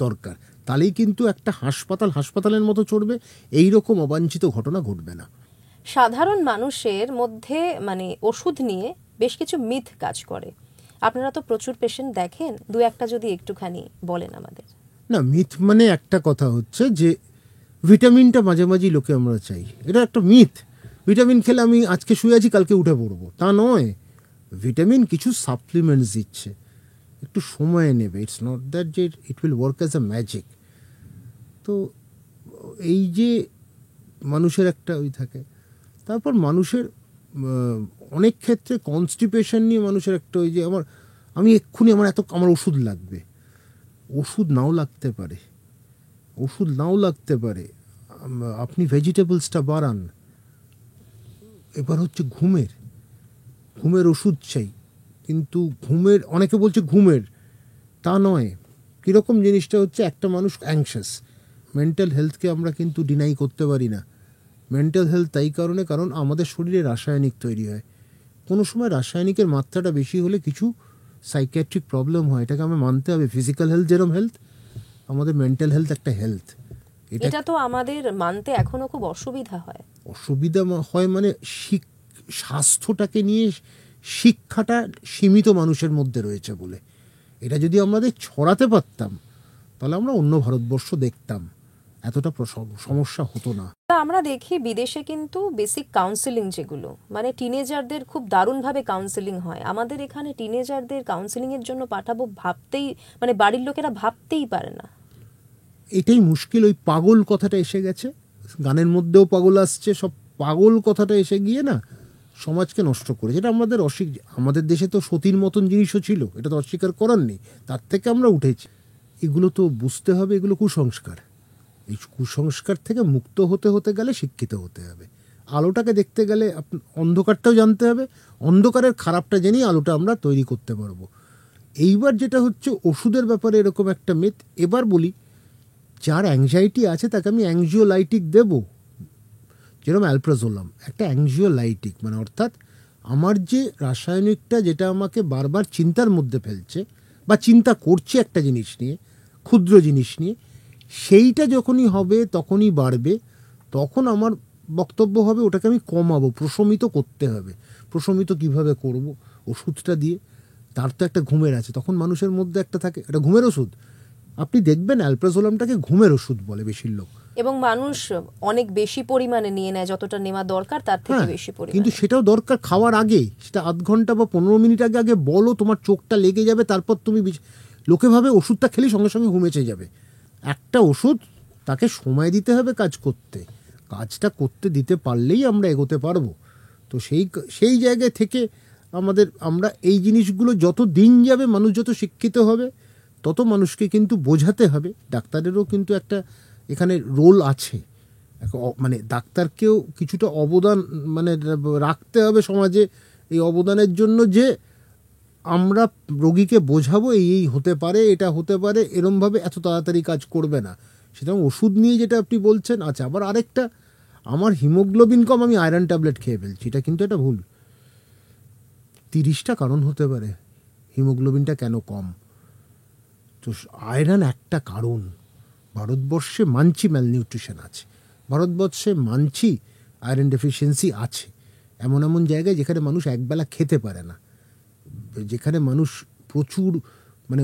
দরকার, তাহলেই কিন্তু একটা হাসপাতালের মতো চলবে, এই রকম অবাঞ্ছিত ঘটনা ঘটবে না। সাধারণ মানুষের মধ্যে মানে ওষুধ নিয়ে বেশ কিছু মিথ কাজ করে। আপনারা তো প্রচুর পেশেন্ট দেখেন, দু একটা যদি একটুখানি বলেন আমাদের। না, মিথ মানে একটা কথা হচ্ছে যে ভিটামিনটা মাঝে মাঝেই লোকে আমরা চাই, এটা একটা মিথ। ভিটামিন খেলে আমি আজকে শুয়ে আছি কালকে উঠে পড়বো, তা নয়। ভিটামিন কিছু সাপ্লিমেন্টস দিচ্ছে, একটু সময় নেবে। ইটস নট দ্যাট যে it will work as a magic. তো এই যে মানুষের একটা ওই থাকে, তারপর মানুষের অনেক ক্ষেত্রে কনস্টিপেশন নিয়ে মানুষের একটা ওই যে আমি এক্ষুনি আমার ওষুধ লাগবে। ওষুধ নাও লাগতে পারে, আপনি ভেজিটেবলসটা বাড়ান। এবার হচ্ছে ঘুমের ওষুধ চাই, কিন্তু অনেকে বলছে ঘুমের, তা নয়। কীরকম জিনিসটা হচ্ছে, একটা মানুষ অ্যাংশাস, মেন্টাল হেলথকে আমরা কিন্তু ডিনাই করতে পারি না। মেন্টাল হেলথ তাই কারণ আমাদের শরীরে রাসায়নিক তৈরি হয়, কোনো সময় রাসায়নিকের মাত্রাটা বেশি হলে কিছু সাইকিয়াট্রিক প্রবলেম হয়, এটাকে আমরা মানতে হবে। ফিজিক্যাল হেলথ যেরকম হেলথ, আমাদের মেন্টাল হেলথ একটা হেলথ। এটা তো আমাদের মানতে এখনো খুব অসুবিধা হয়। মানে স্বাস্থ্যটাকে নিয়ে শিক্ষাটা সীমিত মানুষের মধ্যে রয়েছে বলে। এটা যদি আমাদের ছড়াতে পারতাম তাহলে আমরা অন্য ভারতবর্ষ দেখতাম, এতটা সমস্যা হতো না। আমরা দেখি বিদেশে কিন্তু বেসিক কাউন্সেলিং যেগুলো, মানে টিনেজারদের খুব দারুণভাবে কাউন্সেলিং হয়। আমাদের এখানে টিনেজারদের কাউন্সেলিংয়ের জন্য পাঠাবো ভাবতেই, মানে বাড়ির লোকেরা ভাবতেই পারে না। এটাই মুশকিল, ওই পাগল কথাটা এসে গেছে, গানের মধ্যেও পাগল আসছে, সব পাগল কথাটা এসে গিয়ে না সমাজকে নষ্ট করে। যেটা আমাদের দেশে তো সতীর মতন জিনিসও ছিল, এটা তো অস্বীকার করার নেই, তার থেকে আমরা উঠেছি। এগুলো তো বুঝতে হবে, এগুলো কুসংস্কার। এই কুসংস্কার থেকে মুক্ত হতে গেলে শিক্ষিত হতে হবে। আলোটাকে দেখতে গেলে অন্ধকারটাও জানতে হবে, অন্ধকারের খারাপটা জেনেই আলোটা আমরা তৈরি করতে পারবো। এইবার যেটা হচ্ছে ওষুধের ব্যাপারে এরকম একটা মিথ। এবার বলি, যার অ্যাংজাইটি আছে তাকে আমি অ্যাংজিওলাইটিক দেব, যেরকম অ্যালপ্রাজোলাম একটা অ্যাংজিওলাইটিক, মানে অর্থাৎ আমার যে রাসায়নিকটা যেটা আমাকে বারবার চিন্তার মধ্যে ফেলছে বা চিন্তা করছে একটা জিনিস নিয়ে, ক্ষুদ্র জিনিস নিয়ে, সেইটা যখনই হবে তখনই বাড়বে, তখন আমার বক্তব্য হবে ওটাকে আমি কমাবো, প্রশমিত করতে হবে। প্রশমিত কিভাবে করব? ওষুধটা দিয়ে। তার তো একটা ঘুমের আছে, তখন মানুষের মধ্যে একটা থাকে, এটা ঘুমের ওষুধ। আপনি দেখবেন অ্যালপ্রাজোলামটাকে ঘুমের ওষুধ বলে বেশির লোক, এবং মানুষ অনেক বেশি পরিমাণে নিয়ে নেয়, যতটা নেওয়া দরকার তার থেকে বেশি পরিমাণে। কিন্তু সেটাও দরকার খাওয়ার আগে, সেটা আধ ঘন্টা বা 15 মিনিট আগে আগে বলো, তোমার চোখটা লেগে যাবে, তারপর তুমি লোকে ভাবে ওষুধটা খেলে সঙ্গে সঙ্গে ঘুমেছে যাবে। একটা ওষুধ, তাকে সময় দিতে হবে কাজ করতে, কাজটা করতে দিতে পারলেই আমরা এগোতে পারবো। তো সেই জায়গায় থেকে আমরা এই জিনিসগুলো, যত দিন যাবে মানুষ যত শিক্ষিত হবে তত মানুষকে কিন্তু বোঝাতে হবে। ডাক্তারেরও কিন্তু একটা এখানে রোল আছে, মানে ডাক্তারকেও কিছুটা অবদান মানে রাখতে হবে সমাজে। এই অবদানের জন্য যে আমরা রোগীকে বোঝাবো এই হতে পারে, এটা হতে পারে, এরমভাবে এত তাড়াতাড়ি কাজ করবে না। সেটা ওষুধ নিয়ে যেটা আপনি বলছেন, আচ্ছা আবার আরেকটা, আমার হিমোগ্লোবিন কম, আমি আয়রন ট্যাবলেট খেয়ে ফেলছি, এটা কিন্তু এটা ভুল। 30টা কারণ হতে পারে হিমোগ্লোবিনটা কেন কম, তো আয়রন একটা কারণ। ভারতবর্ষে মানছি ম্যালনিউট্রিশন আছে, ভারতবর্ষে মানছি আয়রন ডেফিসিয়েন্সি আছে এমন এমন জায়গায় যেখানে মানুষ একবেলা খেতে পারে না, যেখানে মানুষ প্রচুর মানে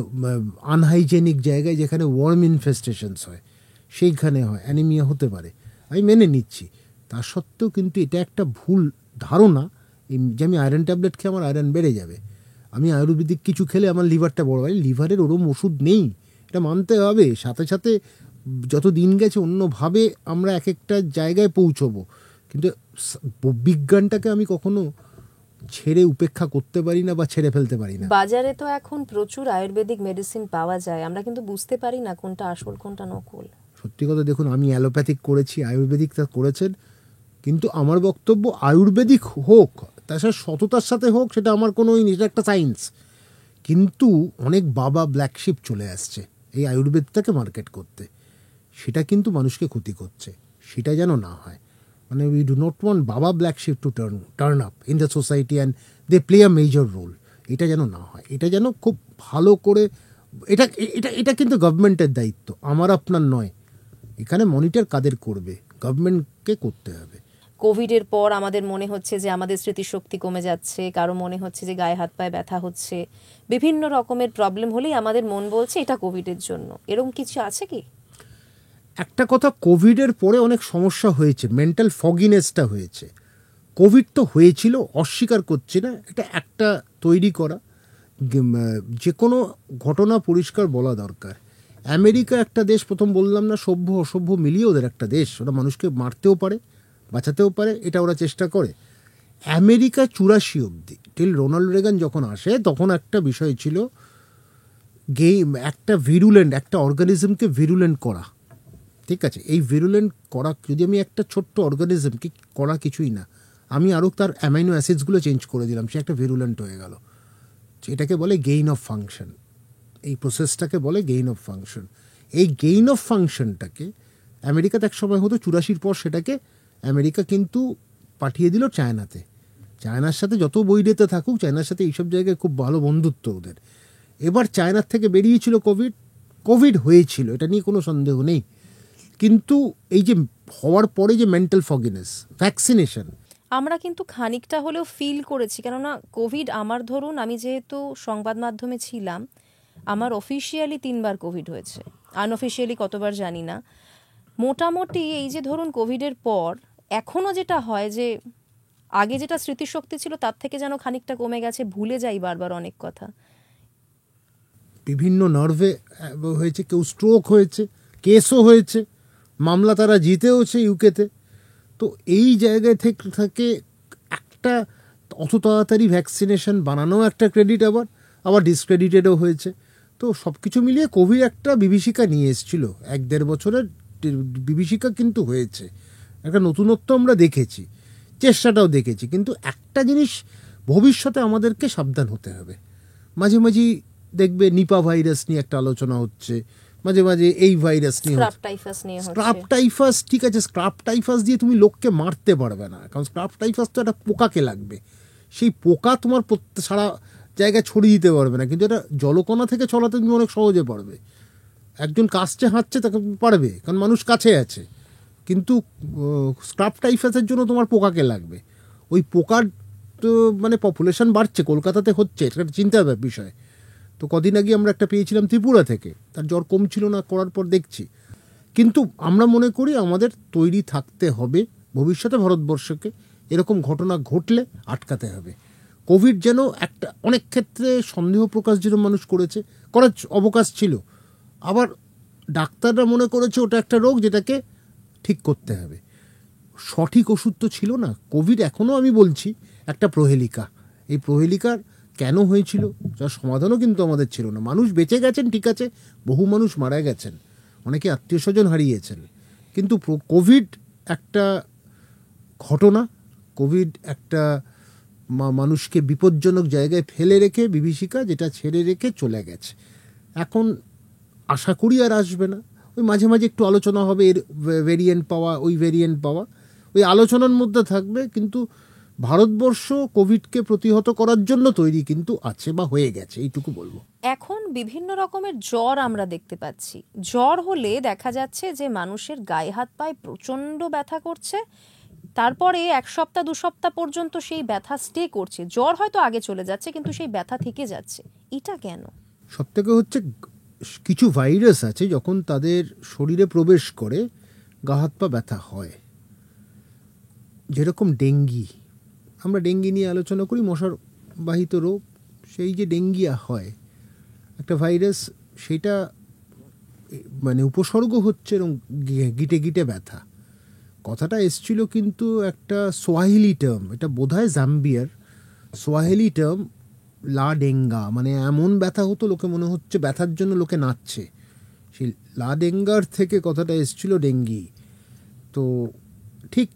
আনহাইজেনিক জায়গায়, যেখানে ওয়ার্ম ইনফেস্টেশনস হয়, সেইখানে হয়, অ্যানিমিয়া হতে পারে, আমি মেনে নিচ্ছি। তা সত্ত্বেও কিন্তু এটা একটা ভুল ধারণা যে আমি আয়রন ট্যাবলেট খেয়ে আমার আয়রন বেড়ে যাবে, আমি আয়ুর্বেদিক কিছু খেলে আমার লিভারটা বড় হয়। লিভারের ওরম ওষুধ নেই, এটা মানতে হবে। সাথে সাথে যত দিন গেছে অন্যভাবে আমরা এক একটা জায়গায় পৌঁছবো, কিন্তু বিজ্ঞানটাকে আমি কখনো ছেড়ে উপেক্ষা করতে পারি না বা ছেড়ে ফেলতে পারি না। বাজারে তো এখন প্রচুর আয়ুর্বেদিক মেডিসিন পাওয়া যায়, আমরা কিন্তু বুঝতে পারি না কোনটা আসল কোনটা নকল। সত্যি কথা, দেখুন আমি অ্যালোপ্যাথিক করেছি, আয়ুর্বেদিক তা করেছেন, কিন্তু আমার বক্তব্য আয়ুর্বেদিক হোক, তাছাড়া সততার সাথে হোক, সেটা আমার কোনো এটা একটা সায়েন্স। কিন্তু অনেক বাবা ব্ল্যাক শিপ চলে আসছে এই আয়ুর্বেদটাকে মার্কেট করতে, সেটা কিন্তু মানুষকে ক্ষতি করছে। সেটা যেন না হয়। মানে উই ডু নট ওয়ান্ট বাবা black sheep to turn up in the society and they play a major role. এটা যেন না হয়, এটা যেন খুব ভালো করে, এটা এটা এটা কিন্তু গভর্নমেন্টের দায়িত্ব, আমার আপনার নয়। এখানে মনিটর কাদের করবে? গভর্নমেন্টকে করতে হবে। কোভিডের পর আমাদের মনে হচ্ছে যে আমাদের স্মৃতিশক্তি কমে যাচ্ছে, কারো মনে হচ্ছে যে গায়ে হাত পায়ে ব্যথা হচ্ছে, বিভিন্ন রকমের প্রবলেম হলেই আমাদের মন বলছে এটা কোভিডের জন্য। এরকম কিছু আছে কি? একটা কথা, কোভিডের পরে অনেক সমস্যা হয়েছে, মেন্টাল ফগিনেসটা হয়েছে। কোভিড তো হয়েছিল, অস্বীকার করছি না, এটা একটা তৈরি করা। যে কোনো ঘটনা পরিষ্কার বলা দরকার। আমেরিকা একটা দেশ, প্রথম বললাম না, সভ্য অসভ্য মিলিয়ে ওদের একটা দেশ। ওরা মানুষকে মারতেও পারে, বাঁচাতেও পারে, এটা ওরা চেষ্টা করে। আমেরিকা 84 অবধি, টিল রোনাল্ড রেগান যখন আসে, তখন একটা বিষয় ছিল একটা ভিরুলেন্ট, একটা অর্গানিজমকে ভিরুলেন্ট করা। ঠিক আছে, এই ভিরুলেন্ট করা, যদি আমি একটা ছোট্ট অর্গানিজমকে, করা কিছুই না, আমি আরও তার অ্যামাইনো অ্যাসিডসগুলো চেঞ্জ করে দিলাম, সে একটা ভিরুলেন্ট হয়ে গেল। এটাকে বলে গেইন অফ ফাংশন। এই প্রসেসটাকে বলে গেইন অফ ফাংশন। এই গেইন অফ ফাংশনটাকে আমেরিকাতে এক সময় হতো, 84 পর সেটাকে আমেরিকা কিন্তু পাঠিয়ে দিল চায়নাতে। চায়নার সাথে যত বৈরিতে থাকুক, চায়নার সাথে এইসব জায়গায় খুব ভালো বন্ধুত্ব ওদের। এবার চায়নার থেকে বেরিয়েছিল কোভিড হয়েছিল, এটা নিয়ে কোনো সন্দেহ নেই। কিন্তু এই যে হওয়ার পরে যে মেন্টাল ফগিনেস, ভ্যাকসিনেশন, আমরা কিন্তু খানিকটা হলেও ফিল করেছি, কেননা কোভিড আমার, ধরুন আমি যেহেতু সংবাদ মাধ্যমে ছিলাম, আমার অফিসিয়ালি 3বার কোভিড হয়েছে, আনঅফিসিয়ালি কতবার জানি না। মোটামুটি এই যে ধরুন কোভিডের পর এখনও যেটা হয় যে আগে যেটা স্মৃতিশক্তি ছিল তার থেকে যেন খানিকটা কমে গেছে, ভুলে যাই বারবার অনেক কথা। বিভিন্ন নার্ভে হয়েছে, কেউ স্ট্রোক হয়েছে, কেসও হয়েছে, মামলা তারা জিতেওছে ইউকেতে। তো এই জায়গায় থেকে একটা অত তাড়াতাড়ি ভ্যাকসিনেশন বানানো একটা ক্রেডিট, আবার ডিসক্রেডিটেডও হয়েছে। তো সব কিছু মিলিয়ে কোভিড একটা বিভীষিকা নিয়ে এসেছিল, 1-1.5 বছরের বিভীষিকা কিন্তু হয়েছে। একটা নতুনত্ব আমরা দেখেছি, চেষ্টাটাও দেখেছি। কিন্তু একটা জিনিস ভবিষ্যতে আমাদেরকে সাবধান হতে হবে। মাঝে মাঝেই দেখবে নিপা ভাইরাস নিয়ে একটা আলোচনা হচ্ছে, মাঝে মাঝে এই ভাইরাস নিয়ে, স্ক্রাব টাইফাস। ঠিক আছে, স্ক্রাব টাইফাস দিয়ে তুমি লোককে মারতে পারবে না, কারণ স্ক্রাব টাইফাস তো একটা পোকাকে লাগবে। সেই পোকা তোমার সারা জায়গায় ছড়িয়ে দিতে পারবে না, কিন্তু এটা জলকণা থেকে ছড়াতে তুমি অনেক সহজে পারবে। একজন কাশছে হাঁটছে তাকে পারবে, কারণ মানুষ কাছে আছে। কিন্তু স্ক্রাব টাইফাসের জন্য তোমার পোকাকে লাগবে। ওই পোকার তো মানে পপুলেশন বাড়ছে, কলকাতাতে হচ্ছে, এটা একটা চিন্তার বিষয়। তো কদিন আগে আমরা একটা পেয়েছিলাম ত্রিপুরা থেকে, তার জ্বর কমছিল না, করার পর দেখছি। কিন্তু আমরা মনে করি আমাদের তৈরি থাকতে হবে ভবিষ্যতে, ভারতবর্ষকে এরকম ঘটনা ঘটলে আটকাতে হবে। কোভিড যেন একটা, অনেক ক্ষেত্রে সন্দেহ প্রকাশ যেরকম মানুষ করার অবকাশ ছিল, আবার ডাক্তাররা মনে করেছে ওটা একটা রোগ যেটাকে ঠিক করতে হবে। সঠিক ওষুধ তো ছিল না। কোভিড এখনও আমি বলছি একটা প্রহেলিকা। এই প্রহেলিকার কেন হয়েছিল যার সমাধানও কিন্তু আমাদের ছিল না। মানুষ বেঁচে গেছেন, ঠিক আছে, বহু মানুষ মারা গেছেন, অনেকে আত্মীয় স্বজন হারিয়েছেন, কিন্তু কোভিড একটা ঘটনা, কোভিড একটা মানুষকে বিপজ্জনক জায়গায় ফেলে রেখে, বিভীষিকা যেটা ছেড়ে রেখে চলে গেছে। এখন আশা করি আর আসবে না। ওই মাঝে মাঝে একটু আলোচনা হবে, এর ভেরিয়েন্ট পাওয়া, ওই ভেরিয়েন্ট পাওয়া, ওই আলোচনার মধ্যে থাকবে। কিন্তু ভারতবর্ষ কোভিডকে প্রতিহত করার জন্য তৈরি কিন্তু আছে বা হয়ে গেছে, এইটুকু বলবো। এখন বিভিন্ন রকমের জ্বর আমরা দেখতে পাচ্ছি। জ্বর হলে দেখা যাচ্ছে যে মানুষের গায়ে হাত পায়ে প্রচণ্ড ব্যথা করছে, তারপরে 1 সপ্তাহ 2 সপ্তাহ পর্যন্ত সেই ব্যথা স্টে করছে। জ্বর হয়তো আগে চলে যাচ্ছে, কিন্তু সেই ব্যথা থেকে যাচ্ছে। এটা কেন? সব থেকে হচ্ছে, কিছু ভাইরাস আছে যখন তাদের শরীরে প্রবেশ করে গা হাত পা ব্যথা হয়। যেরকম ডেঙ্গি, আমরা ডেঙ্গি নিয়ে আলোচনা করি, মশার বাহিত রোগ। সেই যে ডেঙ্গি হয় একটা ভাইরাস, সেটা মানে উপসর্গ হচ্ছে এরকম গিটে গিটে ব্যথা। কথাটা এসছিল কিন্তু একটা সোয়াহিলি টার্ম, এটা বোধহয় জাম্বিয়ার সোয়াহিলি টার্ম, লা ডেঙ্গা, মানে এমন ব্যথা হতো লোকে মনে হচ্ছে ব্যথার জন্য লোকে নাচছে। সেই লা ডেঙ্গার থেকে কথাটা এসছিল ডেঙ্গি। তো ঠিক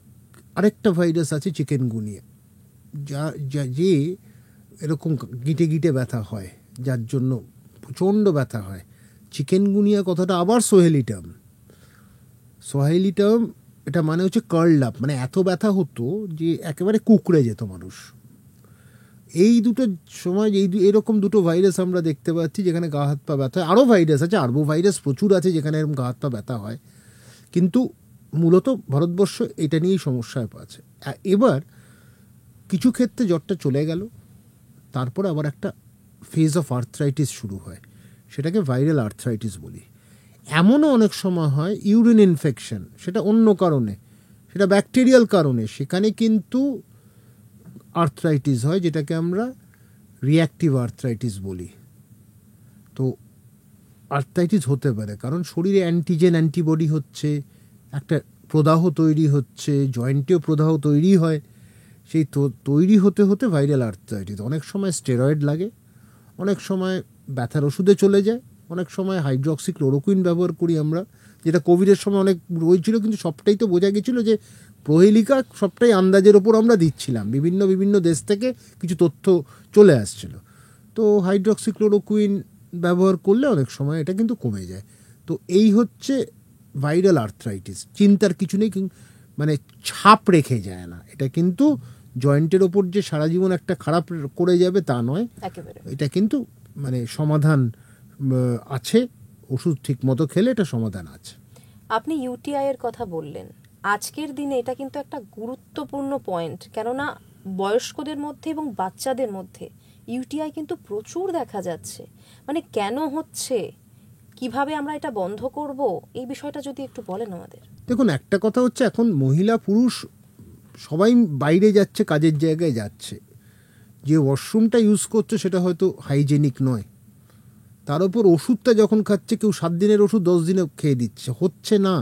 আরেকটা ভাইরাস আছে চিকেনগুনিয়া, যে এরকম গিটে গিটে ব্যথা হয়, যার জন্য প্রচণ্ড ব্যথা হয়। চিকেনগুনিয়া কথাটা আবার সোহেলি টার্ম। সোহাইলি টার্ম, এটা মানে হচ্ছে কার্লড আপ, মানে এত ব্যথা হতো যে একেবারে কুঁকড়ে যেত মানুষ। এই দুটো সময় এরকম দুটো ভাইরাস আমরা দেখতে পাচ্ছি যেখানে গা হাত পা ব্যথা হয়। আরও ভাইরাস আছে, আরবো ভাইরাস প্রচুর আছে যেখানে এরকম গা হাত পা ব্যথা হয়, কিন্তু মূলত ভারতবর্ষ এটা নিয়েই সমস্যায় পাচ্ছে। এবার কিছু ক্ষেত্রে জ্বরটা চলে গেল, তারপর আবার একটা ফেজ অফ আর্থ্রাইটিস শুরু হয়, সেটাকে ভাইরাল আর্থ্রাইটিস বলি। এমনও অনেক সময় হয় ইউরিন ইনফেকশন, সেটা অন্য কারণে, সেটা ব্যাকটেরিয়াল কারণে, সেখানে কিন্তু আর্থ্রাইটিস হয়, যেটাকে আমরা রিঅ্যাক্টিভ আর্থ্রাইটিস বলি। তো আর্থ্রাইটিস হতে পারে কারণ শরীরে অ্যান্টিজেন অ্যান্টিবডি হচ্ছে, একটা প্রদাহ তৈরি হচ্ছে, জয়েন্টেও প্রদাহ তৈরি হয়, সেই তৈরি হতে হতে ভাইরাল আর্থ্রাইটিস। অনেক সময় স্টেরয়েড লাগে, অনেক সময় ব্যথার ওষুধে চলে যায়, অনেক সময় হাইড্রক্সি ক্লোরোকুইন ব্যবহার করি আমরা, যেটা কোভিডের সময় অনেক হয়েছিল, কিন্তু সবটাই তো বোঝা গেছিলো যে প্রহেলিকা সবটাই আন্দাজের ওপর আমরা দিচ্ছিলাম, বিভিন্ন বিভিন্ন দেশ থেকে কিছু তথ্য চলে আসছিল। তো হাইড্রক্সি ক্লোরোকুইন ব্যবহার করলে অনেক সময় এটা কিন্তু কমে যায়। তো এই হচ্ছে ভাইরাল আর্থ্রাইটিস। চিন্তার কিছু নেই, মানে ছাপ রেখে যায় না, এটা কিন্তু জয়েন্টের ওপর যে সারা জীবন একটা খারাপ করে যাবে তা নয়, এটা কিন্তু মানে সমাধান আছে, ওষুধ ঠিক মতো খেলে এটা সমাধান আছে। আপনি ইউটিআই এর কথা বললেন, আজকের দিনে এটা কিন্তু একটা গুরুত্বপূর্ণ পয়েন্ট, কেননা বয়স্কদের মধ্যে এবং বাচ্চাদের মধ্যে ইউটিআই কিন্তু প্রচুর দেখা যাচ্ছে। মানে কেন হচ্ছে, কিভাবে আমরা এটা বন্ধ করব, এই বিষয়টা যদি একটু বলেন আমাদের। দেখুন, একটা কথা হচ্ছে এখন মহিলা পুরুষ সবাই বাইরে যাচ্ছে, কাজের জায়গায় যাচ্ছে, যে ওয়াশরুমটা ইউজ করছে সেটা হয়তো হাইজেনিক নয়, তার উপর ওষুধটা যখন খাচ্ছে, কেউ 7 দিনের ওষুধ 10 দিনে খেয়ে দিচ্ছে, হচ্ছে না,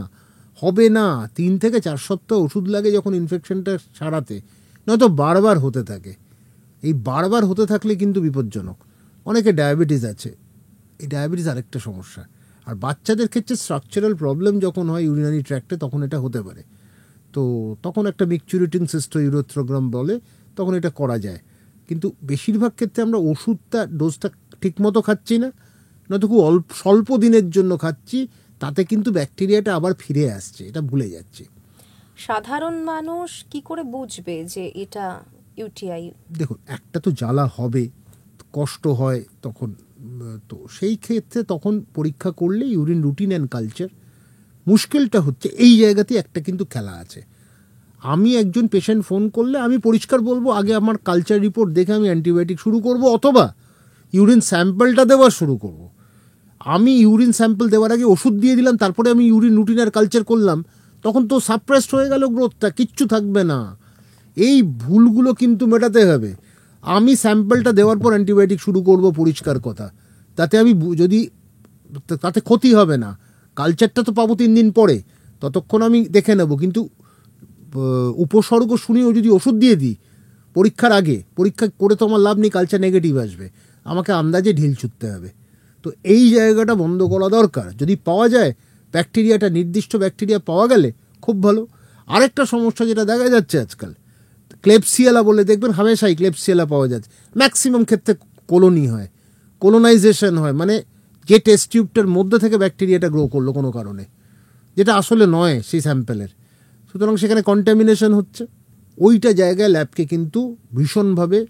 হবে না, 3 থেকে 4 সপ্তাহ ওষুধ লাগে যখন ইনফেকশনটা সারাতে, নয়তো বারবার হতে থাকে। এই বারবার হতে থাকলে কিন্তু বিপজ্জনক। অনেকে ডায়াবেটিস আছে, এই ডায়াবেটিস আরেকটা সমস্যা। আর বাচ্চাদের ক্ষেত্রে স্ট্রাকচারাল প্রবলেম যখন হয় ইউরিনারি ট্র্যাক্টে, তখন এটা হতে পারে। তো তখন একটা মিকচুরেটিং সিস্টোইউরেথ্রোগ্রাম বলে, তখন এটা করা যায়। কিন্তু বেশিরভাগ ক্ষেত্রে আমরা ওষুধটা ডোজটা ঠিকমতো খাচ্ছি না, নয়তো খুব স্বল্প দিনের জন্য খাচ্ছি, তাতে কিন্তু ব্যাকটেরিয়াটা আবার ফিরে আসছে, এটা ভুলে যাচ্ছি। সাধারণ মানুষ কি করে বুঝবে যে এটা ইউটিআই? দেখুন, একটা তো জ্বালা হবে, কষ্ট হয় তখন, তো সেই ক্ষেত্রে তখন পরীক্ষা করলে ইউরিন রুটিন অ্যান্ড কালচার। মুশকিলটা হচ্ছে এই জায়গাতে একটা কিন্তু খেলা আছে। আমি একজন পেশেন্ট ফোন করলে আমি পরিষ্কার বলবো, আগে আমার কালচার রিপোর্ট দেখে আমি অ্যান্টিবায়োটিক শুরু করব, অথবা ইউরিন স্যাম্পলটা দেওয়া শুরু করব। আমি ইউরিন স্যাম্পল দেওয়ার আগে ওষুধ দিয়ে দিলাম, তারপরে আমি ইউরিন রুটিন আর কালচার করলাম, তখন তো সাপ্রেসড হয়ে গেল গ্রোথটা, কিচ্ছু থাকবে না। এই ভুলগুলো কিন্তু মেটাতে হবে। আমি স্যাম্পলটা দেওয়ার পর অ্যান্টিবায়োটিক শুরু করব, পরিষ্কার কথা, তাতে আমি যদি তাতে ক্ষতি হবে না। কালচারটা তো পাবো 3 দিন পরে, ততক্ষণ আমি দেখে নেব, কিন্তু উপসর্গ শুনেও যদি ওষুধ দিয়ে দিই পরীক্ষার আগে, পরীক্ষা করে তো আমার লাভ নেই, কালচার নেগেটিভ আসবে, আমাকে আন্দাজে ঢিল ছুটতে হবে। তো এই জায়গাটা বন্ধ করা দরকার। যদি পাওয়া যায় ব্যাকটেরিয়াটা, নির্দিষ্ট ব্যাকটেরিয়া পাওয়া গেলে খুব ভালো। আরেকটা সমস্যা যেটা দেখা যাচ্ছে আজকাল, ক্লেপসিয়ালা বলে দেখবেন, হামেশাই ক্লেপসিয়ালা পাওয়া যাচ্ছে, ম্যাক্সিমাম ক্ষেত্রে কোলোনি হয়, কোলোনাইজেশন হয়, মানে যে টেস্ট টিউবটার মধ্যে থেকে ব্যাকটেরিয়াটা গ্রো করলো কোনো কারণে, যেটা আসলে নয় সেই স্যাম্পেলের। সুতরাং সেখানে কন্টামিনেশন হচ্ছে। ওইটা জায়গায় ল্যাবকে কিন্তু ভীষণভাবে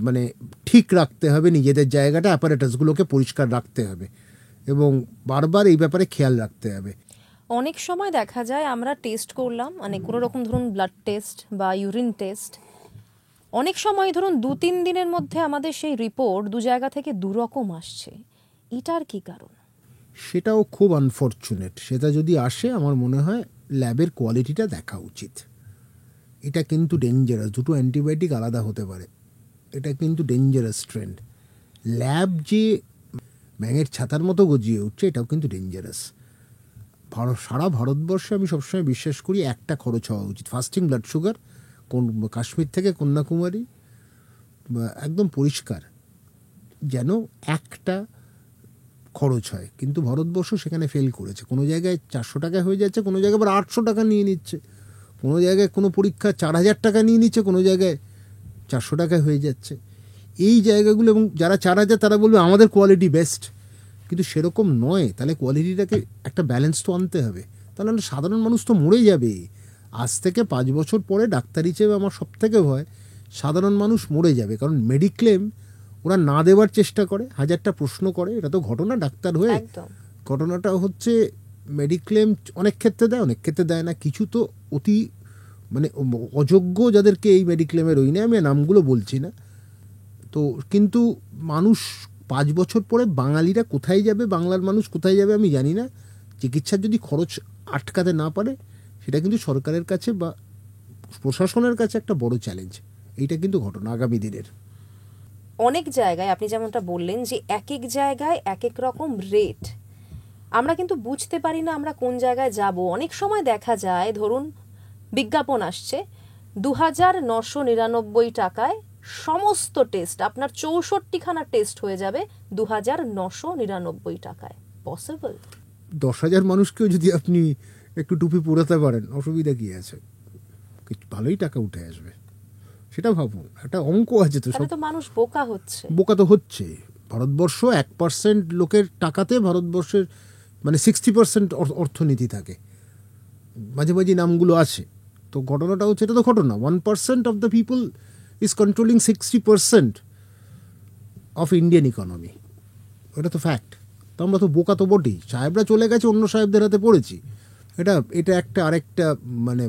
মানে ঠিক রাখতে হবে, নিজেদের জায়গাটা, অ্যাপারেটাসগুলোকে পরিষ্কার রাখতে হবে এবং বারবার এই ব্যাপারে খেয়াল রাখতে হবে। অনেক সময় দেখা যায় আমরা টেস্ট করলাম, মানে কোনো রকম ধরুন ব্লাড টেস্ট বা ইউরিন টেস্ট, অনেক সময় ধরুন 2-3 দিনের মধ্যে আমাদের সেই রিপোর্ট 2 জায়গা থেকে 2 রকম আসছে। এটার কি কারণ? সেটাও খুব আনফর্চুনেট। সেটা যদি আসে, আমার মনে হয় ল্যাবের কোয়ালিটিটা দেখা উচিত। এটা কিন্তু ডেঞ্জারাস, দুটো অ্যান্টিবায়োটিক আলাদা হতে পারে, এটা কিন্তু ডেঞ্জারাস ট্রেন্ড। ল্যাব যে ব্যাঙের ছাতার মতো গজিয়ে উঠছে, এটাও কিন্তু ডেঞ্জারাস। সারা ভারতবর্ষে আমি সবসময় বিশ্বাস করি একটা খরচ হওয়া উচিত, ফাস্টিং ব্লাড সুগার, কোন কাশ্মীর থেকে কন্যাকুমারী, একদম পরিষ্কার, যেন একটা খরচ হয়। কিন্তু ভারতবর্ষ সেখানে ফেল করেছে। কোনো জায়গায় 400 টাকা হয়ে যাচ্ছে, কোনো জায়গায় আবার 800 টাকা নিয়ে নিচ্ছে, কোনো জায়গায় কোনো পরীক্ষা 4000 টাকা নিয়ে নিচ্ছে, কোনো জায়গায় 400 টাকা হয়ে যাচ্ছে। এই জায়গাগুলো, এবং যারা 4000 তারা বলবে আমাদের কোয়ালিটি বেস্ট, কিন্তু সেরকম নয়। তাহলে কোয়ালিটিটাকে একটা ব্যালেন্স তো আনতে হবে, তাহলে সাধারণ মানুষ তো মরে যাবে। আজ থেকে 5 বছর পরে ডাক্তার হিসেবে আমার সব থেকে ভয় সাধারণ মানুষ মরে যাবে, কারণ মেডিক্লেম ওরা না দেওয়ার চেষ্টা করে, হাজারটা প্রশ্ন করে। এটা তো ঘটনা ডাক্তার হয়ে। একদম। ঘটনাটা হচ্ছে মেডিক্লেম অনেক ক্ষেত্রে দেয়, অনেক ক্ষেত্রে দেয় না। কিছু তো অতি মানে অযোগ্য যাদেরকে এই মেডিক্লেমের ওই নেই, আমি নামগুলো বলছি না। তো কিন্তু মানুষ 5 বছর পরে বাঙালিরা কোথায় যাবে, বাংলার মানুষ কোথায় যাবে আমি জানি না। চিকিৎসার যদি খরচ আটকাতে না পারে, সেটা কিন্তু সরকারের কাছে বা প্রশাসনের কাছে একটা বড় চ্যালেঞ্জ। এইটা কিন্তু ঘটনা আগামী দিনের। অনেক জায়গায় আপনি যেমনটা বললেন যে এক এক জায়গায় এক এক রকম রেট, আমরা কিন্তু বুঝতে পারি না আমরা কোন জায়গায় যাব। অনেক সময় দেখা যায় ধরুন বিজ্ঞাপন আসছে 2,999 টাকায় সমস্ত টেস্ট, আপনার 64খানা টেস্ট হয়ে যাবে 2,999 টাকায়। পসিবল? 10,000 মানুষকেও যদি আপনি একটু টুপি পরাতে পারেন, অসুবিধা কি আছে? ভালোই টাকা উঠে আসবে, সেটা ভাবুন। একটা অঙ্ক আছে তো। তাহলে তো মানুষ বোকা হচ্ছে। বোকা তো হচ্ছে। ভারতবর্ষ 1% লোকের টাকাতে ভারতবর্ষের মানে 60% অর্থনীতি থাকে। মাঝে মাঝে নামগুলো আছে। তো ঘটনাটা হচ্ছে, এটা তো ঘটনা, 1% of the people is controlling 60% of Indian economy. এটা তো ফ্যাক্ট। তো আমরা তো বোকা তো বটেই। সাহেবরা চলে গেছে, অন্য সাহেবদের হাতে পড়েছি। এটা একটা আরেকটা মানে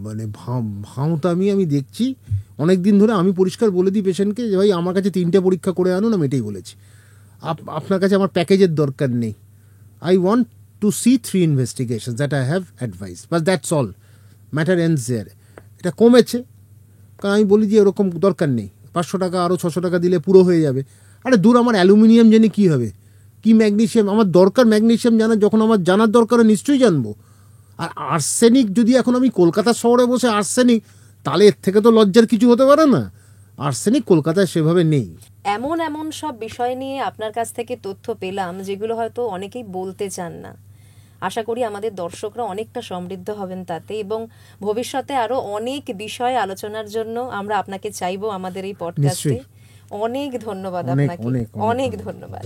মানে ভাঁওতামি আমি দেখছি অনেক দিন ধরে। আমি পরিষ্কার বলে দিই পেশেন্টকে যে ভাই আমার কাছে 3টে পরীক্ষা করে আনুন, আমি এটাই বলেছি। আপনার কাছে আমার প্যাকেজের দরকার নেই। I want to see 3 investigations that I have advised, but that's all. Matter ends there. এটা কমেছে, কারণ আমি বলি যে এরকম দরকার নেই, 500 টাকা আরও 600 টাকা দিলে পুরো হয়ে যাবে। আরে দূর, আমার অ্যালুমিনিয়াম জেনে কী হবে, কি ম্যাগনেশিয়াম আমার দরকার, ম্যাগনেশিয়াম জানার যখন আমার জানার দরকার নিশ্চয়ই জানবো। আর আর্সেনিক যদি এখন আমি কলকাতা শহরে বসে আর্সেনিক, তাহলে এর থেকে তো লজ্জার কিছু হতে পারে না। আর্সেনিক কলকাতায় সেভাবে নেই। এমন এমন সব বিষয় নিয়ে আপনার কাছ থেকে তথ্য পেলাম যেগুলো হয়তো অনেকেই বলতে চান না। আশা করি আমাদের দর্শকরা অনেকটা সমৃদ্ধ হবেন তাতে, এবং ভবিষ্যতে আরো অনেক বিষয় আলোচনার জন্য আমরা আপনাকে চাইবো আমাদের এই পডকাস্টে। অনেক ধন্যবাদ আপনাকে, অনেক ধন্যবাদ।